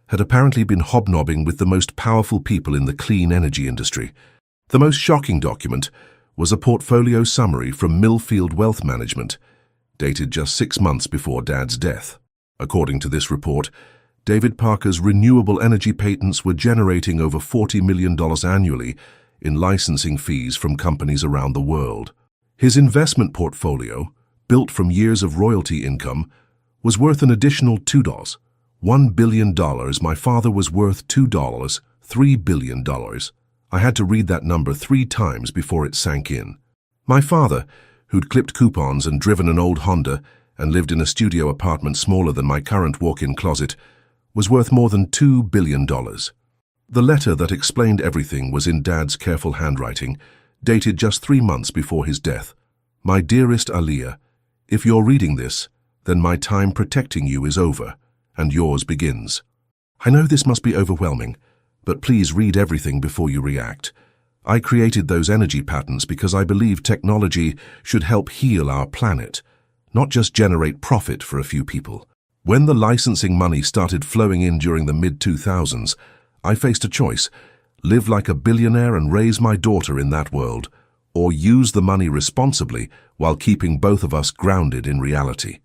had apparently been hobnobbing with the most powerful people in the clean energy industry. The most shocking document was a portfolio summary from Millfield Wealth Management, dated just 6 months before Dad's death. According to this report, David Parker's renewable energy patents were generating over $40 million annually in licensing fees from companies around the world. His investment portfolio, built from years of royalty income, was worth an additional $1 billion. My father was worth $3 billion. I had to read that number 3 times before it sank in. My father, who'd clipped coupons and driven an old Honda and lived in a studio apartment smaller than my current walk-in closet, was worth more than $2 billion. The letter that explained everything was in Dad's careful handwriting, dated just 3 months before his death. "My dearest Aliyah, if you're reading this, then my time protecting you is over, and yours begins. I know this must be overwhelming, but please read everything before you react. I created those energy patterns because I believe technology should help heal our planet, not just generate profit for a few people. When the licensing money started flowing in during the mid-2000s, I faced a choice: live like a billionaire and raise my daughter in that world, or use the money responsibly while keeping both of us grounded in reality.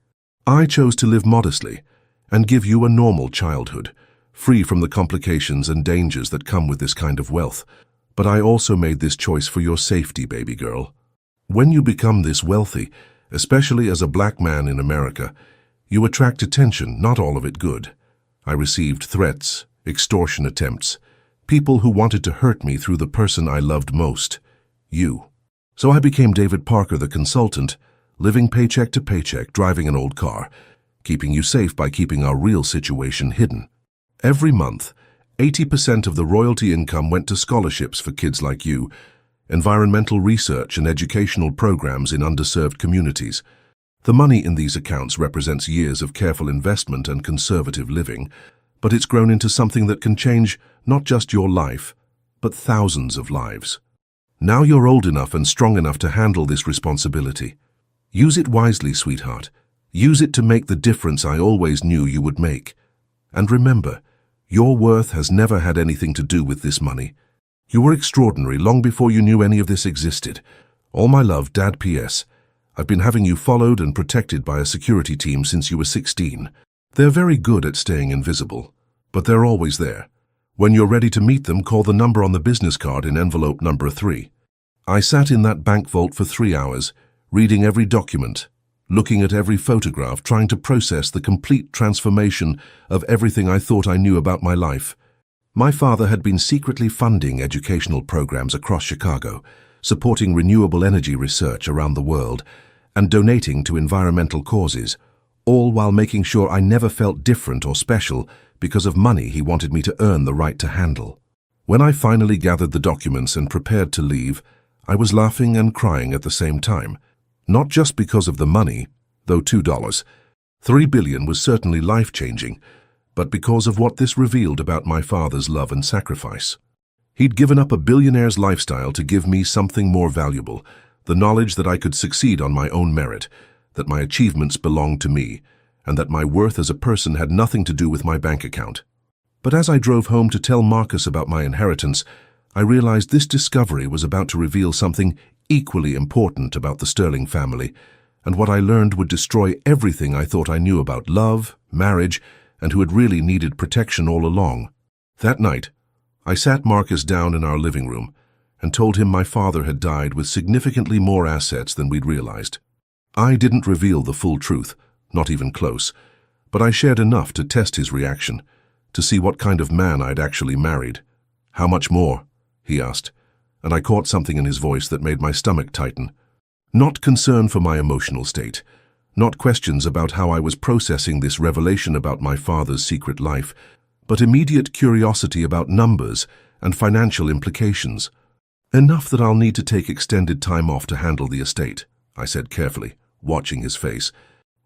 I chose to live modestly and give you a normal childhood, free from the complications and dangers that come with this kind of wealth. But I also made this choice for your safety, baby girl. When you become this wealthy, especially as a black man in America, you attract attention, not all of it good. I received threats, extortion attempts, people who wanted to hurt me through the person I loved most, you. So I became David Parker, the consultant, living paycheck to paycheck, driving an old car, keeping you safe by keeping our real situation hidden. Every month, 80% of the royalty income went to scholarships for kids like you, environmental research and educational programs in underserved communities. The money in these accounts represents years of careful investment and conservative living, but it's grown into something that can change not just your life, but thousands of lives. Now you're old enough and strong enough to handle this responsibility. Use it wisely, sweetheart. Use it to make the difference I always knew you would make. And remember, your worth has never had anything to do with this money. You were extraordinary long before you knew any of this existed. All my love, Dad. P.S. I've been having you followed and protected by a security team since you were 16. They're very good at staying invisible, but they're always there. When you're ready to meet them, call the number on the business card in envelope number 3. I sat in that bank vault for 3 hours, reading every document, looking at every photograph, trying to process the complete transformation of everything I thought I knew about my life. My father had been secretly funding educational programs across Chicago, supporting renewable energy research around the world, and donating to environmental causes, all while making sure I never felt different or special because of money he wanted me to earn the right to handle. When I finally gathered the documents and prepared to leave, I was laughing and crying at the same time. Not just because of the money, though $3 billion was certainly life-changing, but because of what this revealed about my father's love and sacrifice. He'd given up a billionaire's lifestyle to give me something more valuable, the knowledge that I could succeed on my own merit, that my achievements belonged to me, and that my worth as a person had nothing to do with my bank account. But as I drove home to tell Marcus about my inheritance, I realized this discovery was about to reveal something equally important about the Sterling family, and what I learned would destroy everything I thought I knew about love, marriage, and who had really needed protection all along. That night, I sat Marcus down in our living room and told him my father had died with significantly more assets than we'd realized. I didn't reveal the full truth, not even close, but I shared enough to test his reaction, to see what kind of man I'd actually married. "How much more?" he asked, and I caught something in his voice that made my stomach tighten. Not concern for my emotional state, not questions about how I was processing this revelation about my father's secret life, but immediate curiosity about numbers and financial implications. "Enough that I'll need to take extended time off to handle the estate," I said carefully, watching his face.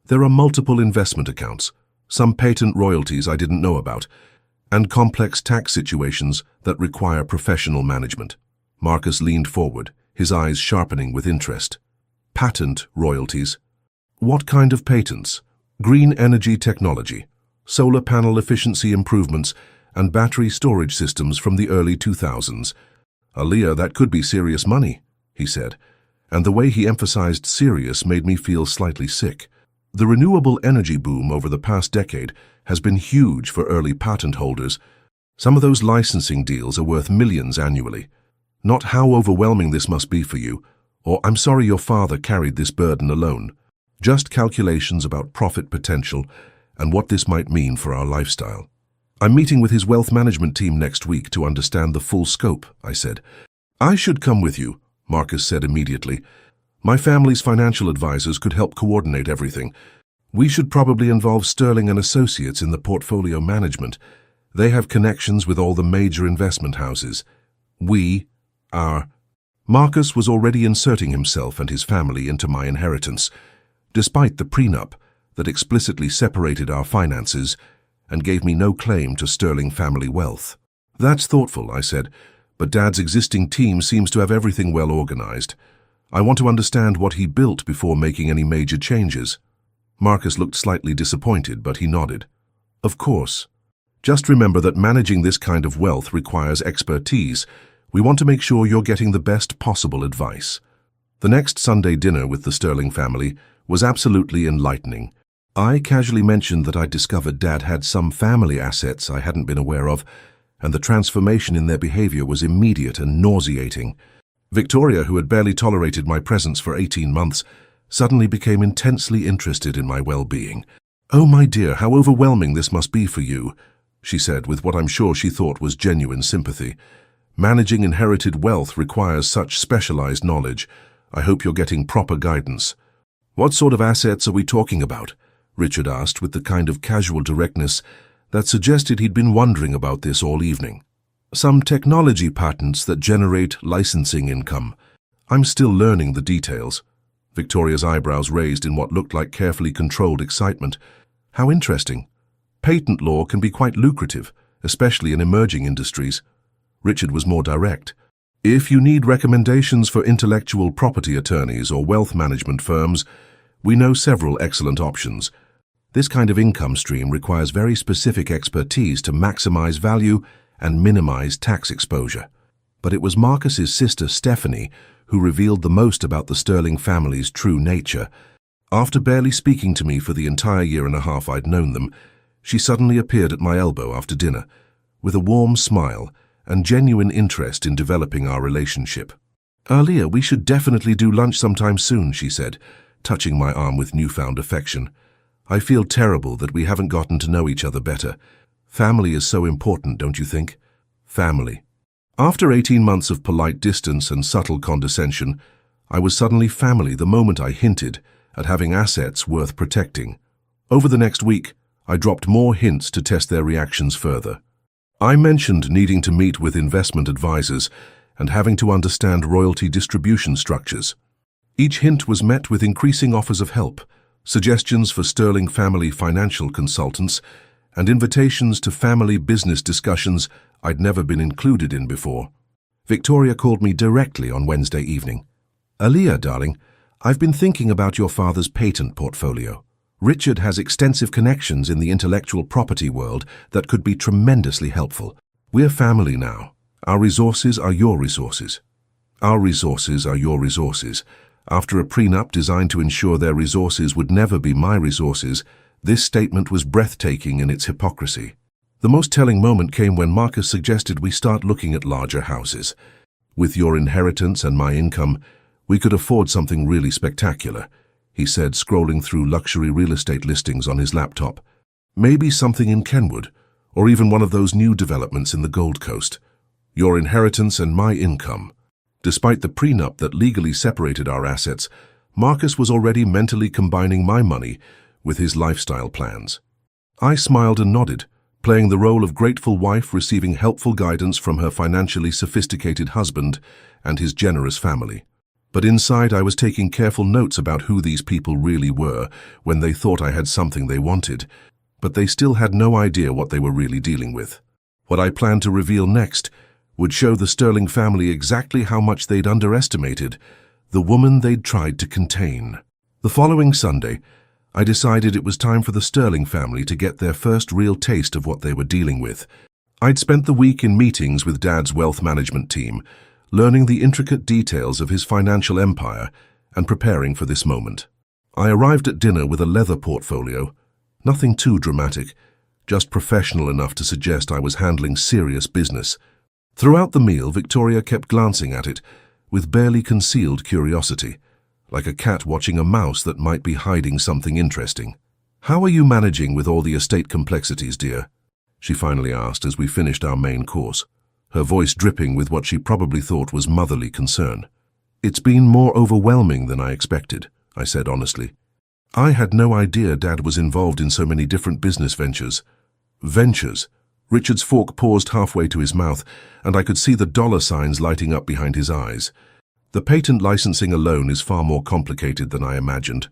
"There are multiple investment accounts, some patent royalties I didn't know about, and complex tax situations that require professional management." Marcus leaned forward, his eyes sharpening with interest. "Patent royalties? What kind of patents?" "Green energy technology, solar panel efficiency improvements, and battery storage systems from the early 2000s. "Aaliyah, that could be serious money," he said, and the way he emphasized serious made me feel slightly sick. The renewable energy boom over the past decade has been huge for early patent holders. Some of those licensing deals are worth millions annually. Not how overwhelming this must be for you, or "I'm sorry your father carried this burden alone." Just calculations about profit potential and what this might mean for our lifestyle. "I'm meeting with his wealth management team next week to understand the full scope," I said. "I should come with you," Marcus said immediately. "My family's financial advisors could help coordinate everything. We should probably involve Sterling and Associates in the portfolio management. They have connections with all the major investment houses. We are..." Marcus was already inserting himself and his family into my inheritance. Despite the prenup that explicitly separated our finances, and gave me no claim to sterling family wealth. That's thoughtful, I said, but Dad's existing team seems to have everything well organized. I want to understand what he built before making any major changes. Marcus looked slightly disappointed, but he nodded. Of course. Just remember that managing this kind of wealth requires expertise. We want to make sure you're getting the best possible advice. The next Sunday dinner with the Sterling family was absolutely enlightening. I casually mentioned that I'd discovered Dad had some family assets I hadn't been aware of, and the transformation in their behavior was immediate and nauseating. Victoria, who had barely tolerated my presence for 18 months, suddenly became intensely interested in my well-being. "Oh, my dear, how overwhelming this must be for you," she said with what I'm sure she thought was genuine sympathy. "Managing inherited wealth requires such specialized knowledge. I hope you're getting proper guidance." "What sort of assets are we talking about?" Richard asked with the kind of casual directness that suggested he'd been wondering about this all evening. "Some technology patents that generate licensing income. I'm still learning the details." Victoria's eyebrows raised in what looked like carefully controlled excitement. "How interesting. Patent law can be quite lucrative, especially in emerging industries." Richard was more direct. "If you need recommendations for intellectual property attorneys or wealth management firms, we know several excellent options. This kind of income stream requires very specific expertise to maximize value and minimize tax exposure." But it was Marcus's sister Stephanie who revealed the most about the Sterling family's true nature. After barely speaking to me for the entire year and a half I'd known them, she suddenly appeared at my elbow after dinner, with a warm smile and genuine interest in developing our relationship. "Aaliyah, we should definitely do lunch sometime soon," she said, touching my arm with newfound affection. "I feel terrible that we haven't gotten to know each other better. Family is so important, don't you think?" Family. After 18 months of polite distance and subtle condescension, I was suddenly family the moment I hinted at having assets worth protecting. Over the next week, I dropped more hints to test their reactions further. I mentioned needing to meet with investment advisors and having to understand royalty distribution structures. Each hint was met with increasing offers of help, suggestions for Sterling family financial consultants, and invitations to family business discussions I'd never been included in before. Victoria called me directly on Wednesday evening. "Aaliyah, darling, I've been thinking about your father's patent portfolio. Richard has extensive connections in the intellectual property world that could be tremendously helpful. We're family now. Our resources are your resources. Our resources are your resources. After a prenup designed to ensure their resources would never be my resources, this statement was breathtaking in its hypocrisy. The most telling moment came when Marcus suggested we start looking at larger houses. With your inheritance and my income, we could afford something really spectacular, he said, scrolling through luxury real estate listings on his laptop. Maybe something in Kenwood, or even one of those new developments in the Gold Coast. Your inheritance and my income. Despite the prenup that legally separated our assets, Marcus was already mentally combining my money with his lifestyle plans. I smiled and nodded, playing the role of grateful wife receiving helpful guidance from her financially sophisticated husband and his generous family. But inside I was taking careful notes about who these people really were when they thought I had something they wanted, but they still had no idea what they were really dealing with. What I planned to reveal next would show the Sterling family exactly how much they'd underestimated the woman they'd tried to contain. The following Sunday, I decided it was time for the Sterling family to get their first real taste of what they were dealing with. I'd spent the week in meetings with Dad's wealth management team, learning the intricate details of his financial empire and preparing for this moment. I arrived at dinner with a leather portfolio, nothing too dramatic, just professional enough to suggest I was handling serious business. Throughout the meal, Victoria kept glancing at it with barely concealed curiosity, like a cat watching a mouse that might be hiding something interesting. "How are you managing with all the estate complexities, dear?" she finally asked as we finished our main course, her voice dripping with what she probably thought was motherly concern. "It's been more overwhelming than I expected," I said honestly. "I had no idea Dad was involved in so many different business ventures." Ventures. Richard's fork paused halfway to his mouth, and I could see the dollar signs lighting up behind his eyes. "The patent licensing alone is far more complicated than I imagined.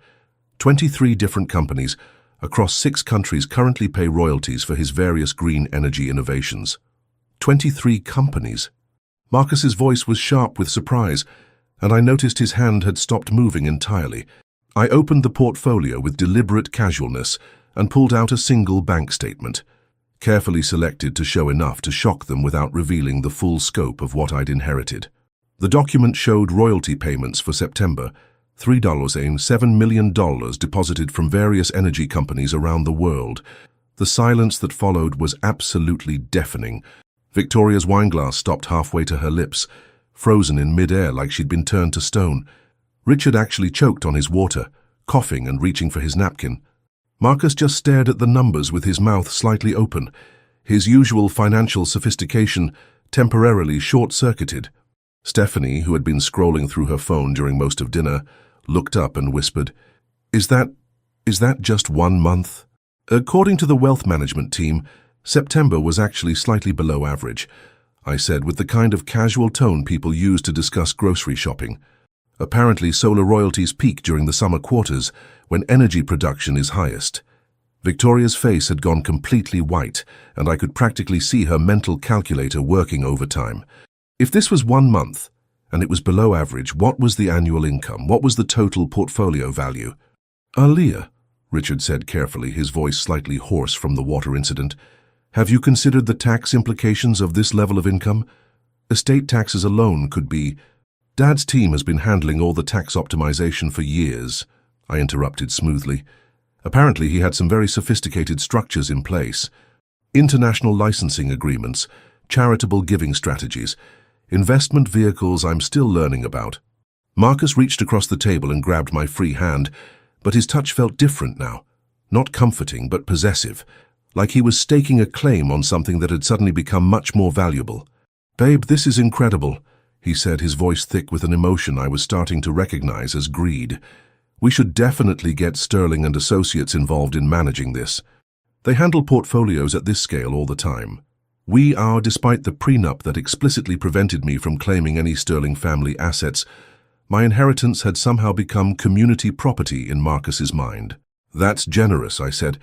23 different companies, across 6 countries currently pay royalties for his various green energy innovations. 23 companies. Marcus's voice was sharp with surprise, and I noticed his hand had stopped moving entirely. I opened the portfolio with deliberate casualness and pulled out a single bank statement, carefully selected to show enough to shock them without revealing the full scope of what I'd inherited. The document showed royalty payments for September, $3.7 million deposited from various energy companies around the world. The silence that followed was absolutely deafening. Victoria's wineglass stopped halfway to her lips, frozen in mid-air like she'd been turned to stone. Richard actually choked on his water, coughing and reaching for his napkin. Marcus just stared at the numbers with his mouth slightly open, his usual financial sophistication temporarily short-circuited. Stephanie, who had been scrolling through her phone during most of dinner, looked up and whispered, Is that just 1 month? According to the wealth management team, September was actually slightly below average, I said with the kind of casual tone people use to discuss grocery shopping. Apparently, solar royalties peak during the summer quarters, when energy production is highest. Victoria's face had gone completely white, and I could practically see her mental calculator working overtime. If this was 1 month, and it was below average, what was the annual income? What was the total portfolio value? Aaliyah, Richard said carefully, his voice slightly hoarse from the water incident, have you considered the tax implications of this level of income? Estate taxes alone could be... Dad's team has been handling all the tax optimization for years, I interrupted smoothly. Apparently he had some very sophisticated structures in place. International licensing agreements, charitable giving strategies, investment vehicles I'm still learning about. Marcus reached across the table and grabbed my free hand, but his touch felt different now. Not comforting, but possessive, like he was staking a claim on something that had suddenly become much more valuable. Babe, this is incredible, he said, his voice thick with an emotion I was starting to recognize as greed. We should definitely get Sterling and Associates involved in managing this. They handle portfolios at this scale all the time. We are, despite the prenup that explicitly prevented me from claiming any Sterling family assets, my inheritance had somehow become community property in Marcus's mind. That's generous, I said,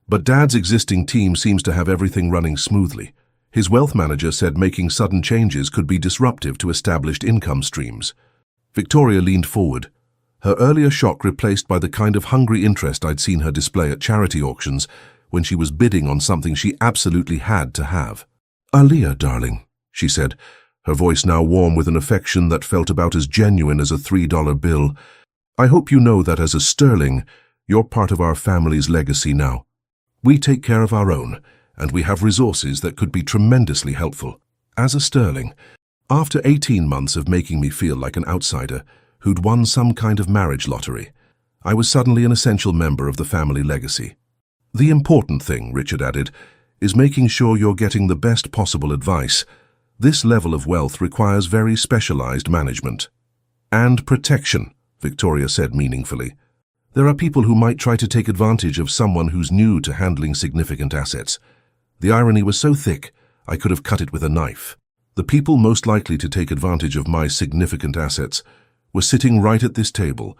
but Dad's existing team seems to have everything running smoothly. His wealth manager said making sudden changes could be disruptive to established income streams. Victoria leaned forward, her earlier shock replaced by the kind of hungry interest I'd seen her display at charity auctions when she was bidding on something she absolutely had to have. Aaliyah, darling, she said, her voice now warm with an affection that felt about as genuine as a $3 bill. I hope you know that as a Sterling, you're part of our family's legacy now. We take care of our own, and we have resources that could be tremendously helpful. As a Sterling, after 18 months of making me feel like an outsider who'd won some kind of marriage lottery, I was suddenly an essential member of the family legacy. The important thing, Richard added, is making sure you're getting the best possible advice. This level of wealth requires very specialized management. And protection, Victoria said meaningfully. There are people who might try to take advantage of someone who's new to handling significant assets. The irony was so thick, I could have cut it with a knife. The people most likely to take advantage of my significant assets were sitting right at this table,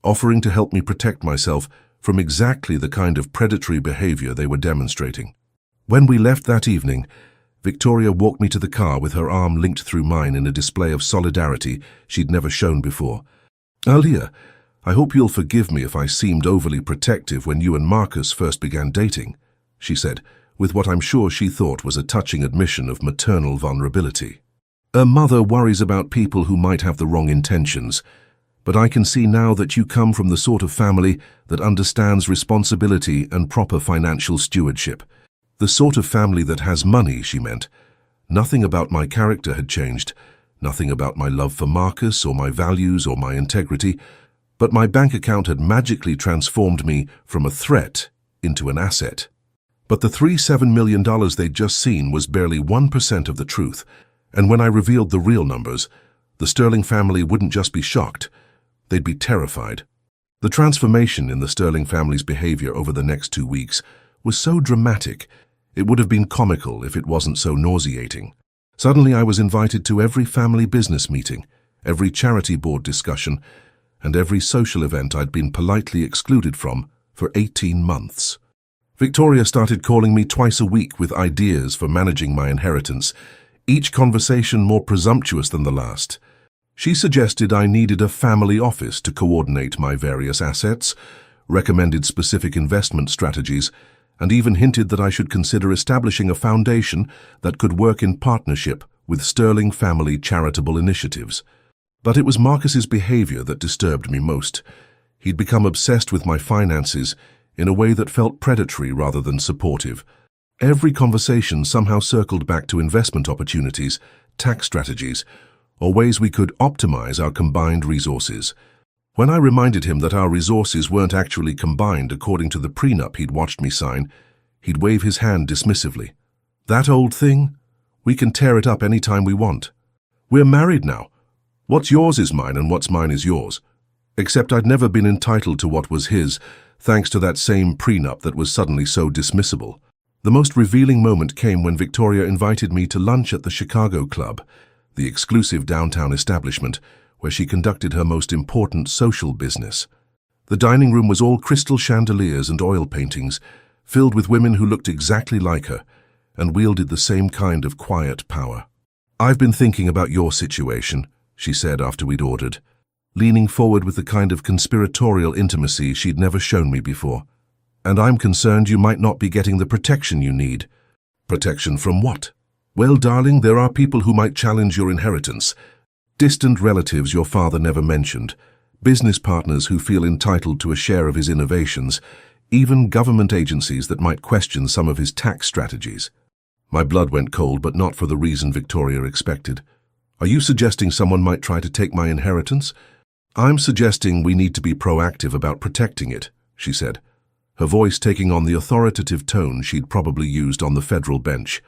offering to help me protect myself from exactly the kind of predatory behavior they were demonstrating. When we left that evening, Victoria walked me to the car with her arm linked through mine in a display of solidarity she'd never shown before. Aaliyah, I hope you'll forgive me if I seemed overly protective when you and Marcus first began dating, she said, with what I'm sure she thought was a touching admission of maternal vulnerability. A mother worries about people who might have the wrong intentions, but I can see now that you come from the sort of family that understands responsibility and proper financial stewardship. The sort of family that has money, she meant. Nothing about my character had changed, nothing about my love for Marcus or my values or my integrity, but my bank account had magically transformed me from a threat into an asset. But the $7 million they'd just seen was barely 1% of the truth, and when I revealed the real numbers, the Sterling family wouldn't just be shocked, they'd be terrified. The transformation in the Sterling family's behavior over the next 2 weeks was so dramatic, it would have been comical if it wasn't so nauseating. Suddenly I was invited to every family business meeting, every charity board discussion, and every social event I'd been politely excluded from for 18 months. Victoria started calling me twice a week with ideas for managing my inheritance, each conversation more presumptuous than the last. She suggested I needed a family office to coordinate my various assets, recommended specific investment strategies, and even hinted that I should consider establishing a foundation that could work in partnership with Sterling family charitable initiatives. But it was Marcus's behavior that disturbed me most. He'd become obsessed with my finances in a way that felt predatory rather than supportive. Every conversation somehow circled back to investment opportunities, tax strategies, or ways we could optimize our combined resources. When I reminded him that our resources weren't actually combined according to the prenup he'd watched me sign, he'd wave his hand dismissively. "That old thing? We can tear it up any time we want. We're married now. What's yours is mine and what's mine is yours." Except I'd never been entitled to what was his, thanks to that same prenup that was suddenly so dismissible. The most revealing moment came when Victoria invited me to lunch at the Chicago Club, the exclusive downtown establishment where she conducted her most important social business. The dining room was all crystal chandeliers and oil paintings, filled with women who looked exactly like her and wielded the same kind of quiet power. "I've been thinking about your situation," she said after we'd ordered, leaning forward with the kind of conspiratorial intimacy she'd never shown me before. "And I'm concerned you might not be getting the protection you need." "Protection from what?" "Well, darling, there are people who might challenge your inheritance. Distant relatives your father never mentioned, business partners who feel entitled to a share of his innovations, even government agencies that might question some of his tax strategies." My blood went cold, but not for the reason Victoria expected. "Are you suggesting someone might try to take my inheritance?" "I'm suggesting we need to be proactive about protecting it," she said, her voice taking on the authoritative tone she'd probably used on the federal bench.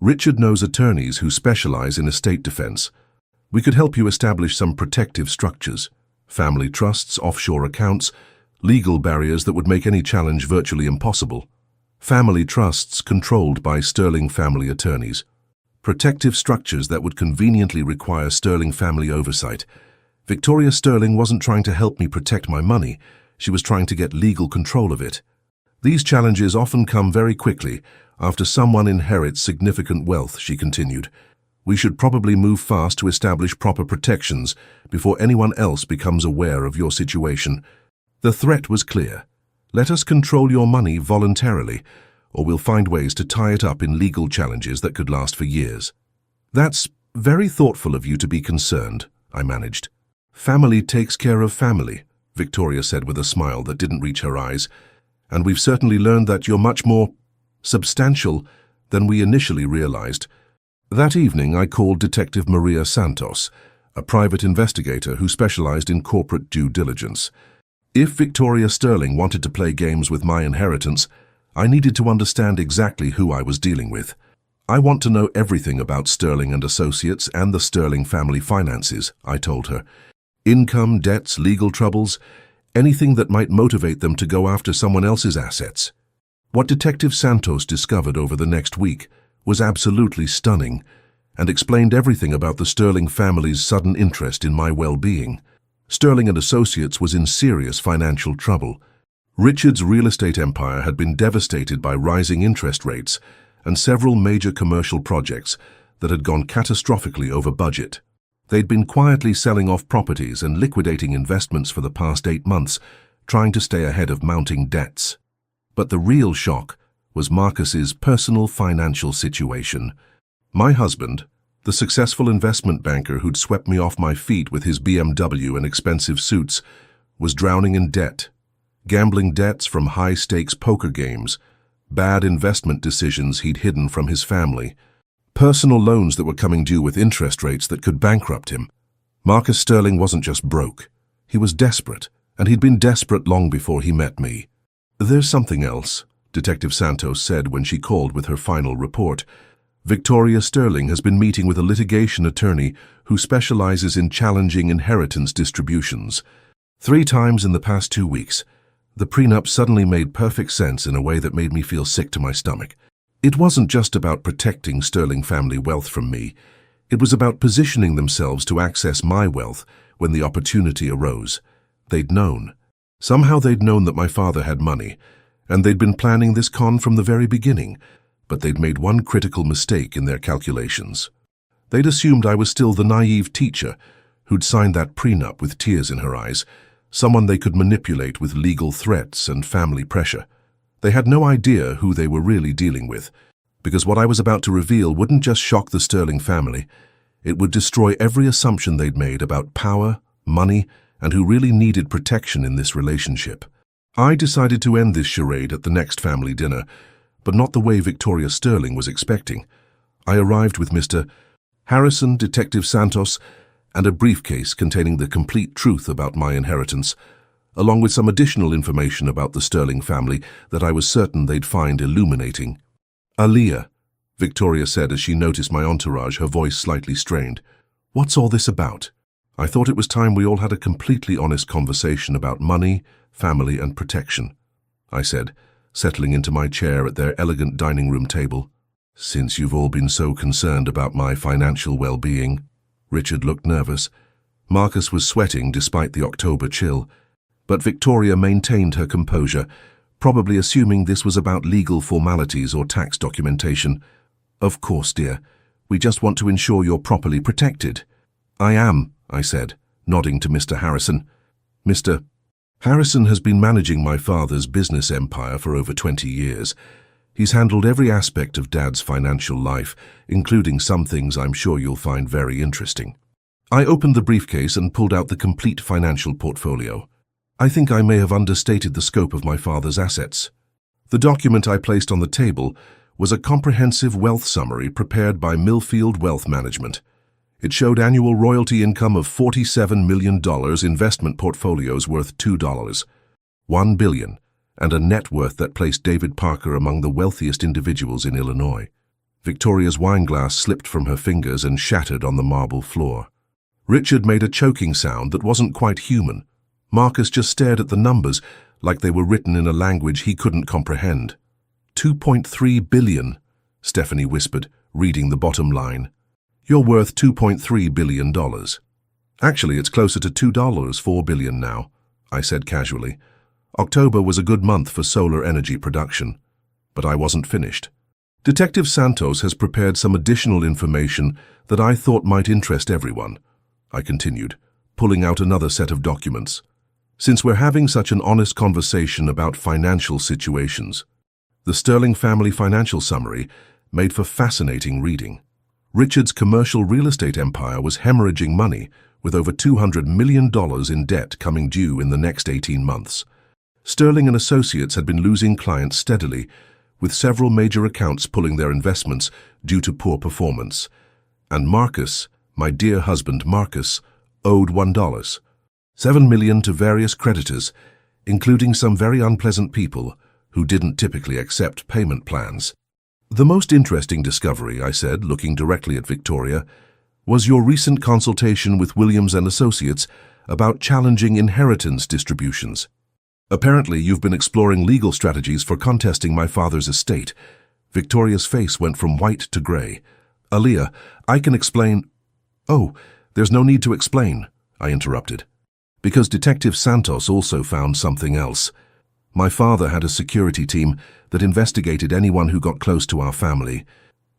"Richard knows attorneys who specialize in estate defense. We could help you establish some protective structures, family trusts, offshore accounts, legal barriers that would make any challenge virtually impossible. Family trusts controlled by Sterling family attorneys. Protective structures that would conveniently require Sterling family oversight. Victoria Sterling wasn't trying to help me protect my money, she was trying to get legal control of it. These challenges often come very quickly after someone inherits significant wealth, she continued. We should probably move fast to establish proper protections before anyone else becomes aware of your situation. The threat was clear. Let us control your money voluntarily, or we'll find ways to tie it up in legal challenges that could last for years. That's very thoughtful of you to be concerned, I managed. Family takes care of family, Victoria said with a smile that didn't reach her eyes, and we've certainly learned that you're much more substantial than we initially realized. That evening I called Detective Maria Santos, a private investigator who specialized in corporate due diligence. If Victoria Sterling wanted to play games with my inheritance, I needed to understand exactly who I was dealing with. "I want to know everything about Sterling and Associates and the Sterling family finances," I told her. "Income, debts, legal troubles, anything that might motivate them to go after someone else's assets." What Detective Santos discovered over the next week was absolutely stunning and explained everything about the Sterling family's sudden interest in my well-being. Sterling and Associates was in serious financial trouble. Richard's real estate empire had been devastated by rising interest rates and several major commercial projects that had gone catastrophically over budget. They'd been quietly selling off properties and liquidating investments for the past 8 months, trying to stay ahead of mounting debts. But the real shock was Marcus's personal financial situation. My husband, the successful investment banker who'd swept me off my feet with his BMW and expensive suits, was drowning in debt. Gambling debts from high-stakes poker games, bad investment decisions he'd hidden from his family, personal loans that were coming due with interest rates that could bankrupt him. Marcus Sterling wasn't just broke. He was desperate, and he'd been desperate long before he met me. "There's something else," Detective Santos said when she called with her final report. "Victoria Sterling has been meeting with a litigation attorney who specializes in challenging inheritance distributions. 3 times in the past 2 weeks. The prenup suddenly made perfect sense in a way that made me feel sick to my stomach. It wasn't just about protecting Sterling family wealth from me. It was about positioning themselves to access my wealth when the opportunity arose. They'd known. Somehow they'd known that my father had money, and they'd been planning this con from the very beginning, but they'd made one critical mistake in their calculations. They'd assumed I was still the naive teacher who'd signed that prenup with tears in her eyes, someone they could manipulate with legal threats and family pressure. They had no idea who they were really dealing with, because what I was about to reveal wouldn't just shock the Sterling family, it would destroy every assumption they'd made about power, money, and who really needed protection in this relationship. I decided to end this charade at the next family dinner, but not the way Victoria Sterling was expecting. I arrived with Mr. Harrison, Detective Santos, and a briefcase containing the complete truth about my inheritance, along with some additional information about the Sterling family that I was certain they'd find illuminating. "Aaliyah," Victoria said as she noticed my entourage, her voice slightly strained. "What's all this about?" I thought it was time we all had a completely honest conversation about money, family, and protection, I said, settling into my chair at their elegant dining room table. "Since you've all been so concerned about my financial well-being." Richard looked nervous. Marcus was sweating despite the October chill, but Victoria maintained her composure, probably assuming this was about legal formalities or tax documentation. "Of course, dear. We just want to ensure you're properly protected." "I am," I said, nodding to Mr. Harrison. "Mr. Harrison has been managing my father's business empire for over 20 years. He's handled every aspect of Dad's financial life, including some things I'm sure you'll find very interesting." I opened the briefcase and pulled out the complete financial portfolio. I think I may have understated the scope of my father's assets. The document I placed on the table was a comprehensive wealth summary prepared by Millfield Wealth Management. It showed annual royalty income of $47 million, investment portfolios worth $1 billion, and a net worth that placed David Parker among the wealthiest individuals in Illinois. Victoria's wineglass slipped from her fingers and shattered on the marble floor. Richard made a choking sound that wasn't quite human. Marcus just stared at the numbers like they were written in a language he couldn't comprehend. $2.3 billion, Stephanie whispered, reading the bottom line. "You're worth $2.3 billion. Actually, it's closer to $4 billion now," I said casually. October was a good month for solar energy production, but I wasn't finished. Detective Santos has prepared some additional information that I thought might interest everyone, I continued, pulling out another set of documents. Since we're having such an honest conversation about financial situations, the Sterling family financial summary made for fascinating reading. Richard's commercial real estate empire was hemorrhaging money, with over $200 million in debt coming due in the next 18 months. Sterling and Associates had been losing clients steadily, with several major accounts pulling their investments due to poor performance. And Marcus, my dear husband Marcus, owed $7 million to various creditors, including some very unpleasant people who didn't typically accept payment plans. "The most interesting discovery," I said, looking directly at Victoria, "was your recent consultation with Williams and Associates about challenging inheritance distributions. Apparently, you've been exploring legal strategies for contesting my father's estate." Victoria's face went from white to gray. "Aaliyah, I can explain—" "Oh, there's no need to explain," I interrupted, because Detective Santos also found something else. My father had a security team that investigated anyone who got close to our family.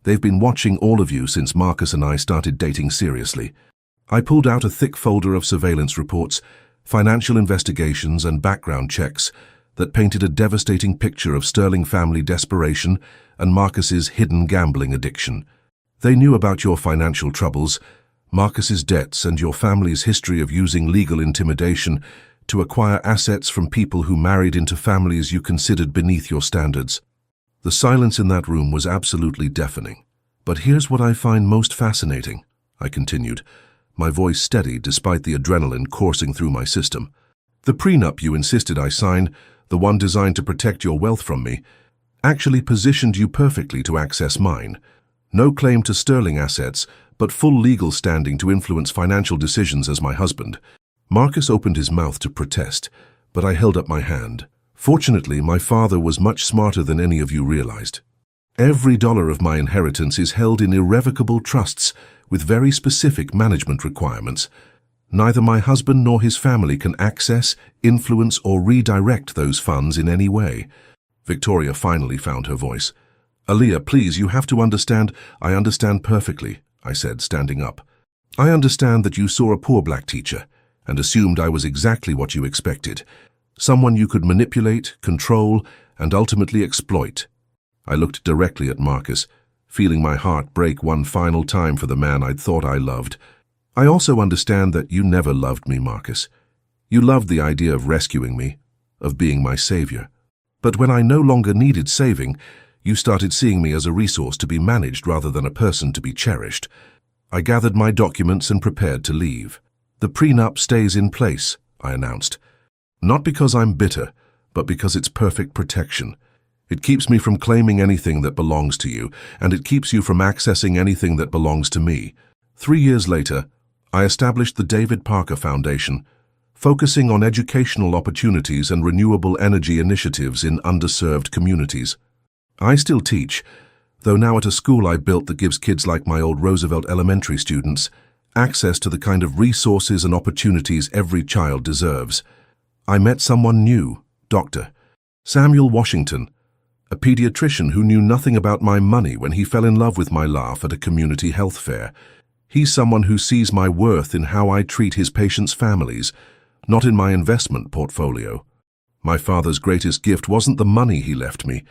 They've been watching all of you since Marcus and I started dating seriously. I pulled out a thick folder of surveillance reports, financial investigations, and background checks that painted a devastating picture of Sterling family desperation and Marcus's hidden gambling addiction. They knew about your financial troubles, Marcus's debts, and your family's history of using legal intimidation to acquire assets from people who married into families you considered beneath your standards. The silence in that room was absolutely deafening. "But here's what I find most fascinating," I continued, my voice steady despite the adrenaline coursing through my system. "The prenup you insisted I sign, the one designed to protect your wealth from me, actually positioned you perfectly to access mine. No claim to Sterling assets, but full legal standing to influence financial decisions as my husband." Marcus opened his mouth to protest, but I held up my hand. Fortunately, my father was much smarter than any of you realized. Every dollar of my inheritance is held in irrevocable trusts with very specific management requirements. Neither my husband nor his family can access, influence, or redirect those funds in any way. Victoria finally found her voice. Aaliyah, please, you have to understand. I understand perfectly, I said, standing up. I understand that you saw a poor black teacher and assumed I was exactly what you expected. Someone you could manipulate, control, and ultimately exploit. I looked directly at Marcus, feeling my heart break one final time for the man I'd thought I loved. I also understand that you never loved me, Marcus. You loved the idea of rescuing me, of being my savior. But when I no longer needed saving, you started seeing me as a resource to be managed rather than a person to be cherished. I gathered my documents and prepared to leave. The prenup stays in place, I announced. Not because I'm bitter, but because it's perfect protection. It keeps me from claiming anything that belongs to you, and it keeps you from accessing anything that belongs to me. 3 years later, I established the David Parker Foundation, focusing on educational opportunities and renewable energy initiatives in underserved communities. I still teach, though now at a school I built that gives kids like my old Roosevelt Elementary students access to the kind of resources and opportunities every child deserves. I met someone new, Dr. Samuel Washington, a pediatrician who knew nothing about my money when he fell in love with my laugh at a community health fair. He's someone who sees my worth in how I treat his patients' families, not in my investment portfolio. My father's greatest gift wasn't the money he left me.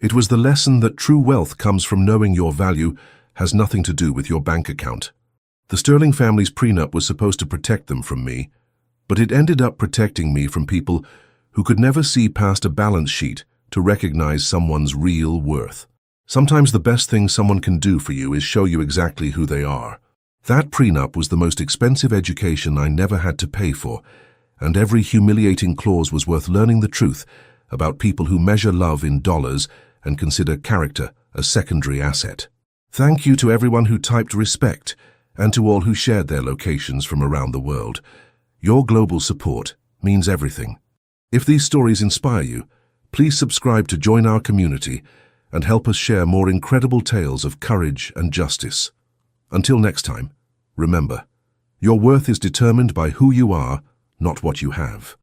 It was the lesson that true wealth comes from knowing your value has nothing to do with your bank account. The Sterling family's prenup was supposed to protect them from me, but it ended up protecting me from people who could never see past a balance sheet to recognize someone's real worth. Sometimes the best thing someone can do for you is show you exactly who they are. That prenup was the most expensive education I never had to pay for, and every humiliating clause was worth learning the truth about people who measure love in dollars and consider character a secondary asset. Thank you to everyone who typed respect and to all who shared their locations from around the world. Your global support means everything. If these stories inspire you, please subscribe to join our community and help us share more incredible tales of courage and justice. Until next time, remember, your worth is determined by who you are, not what you have.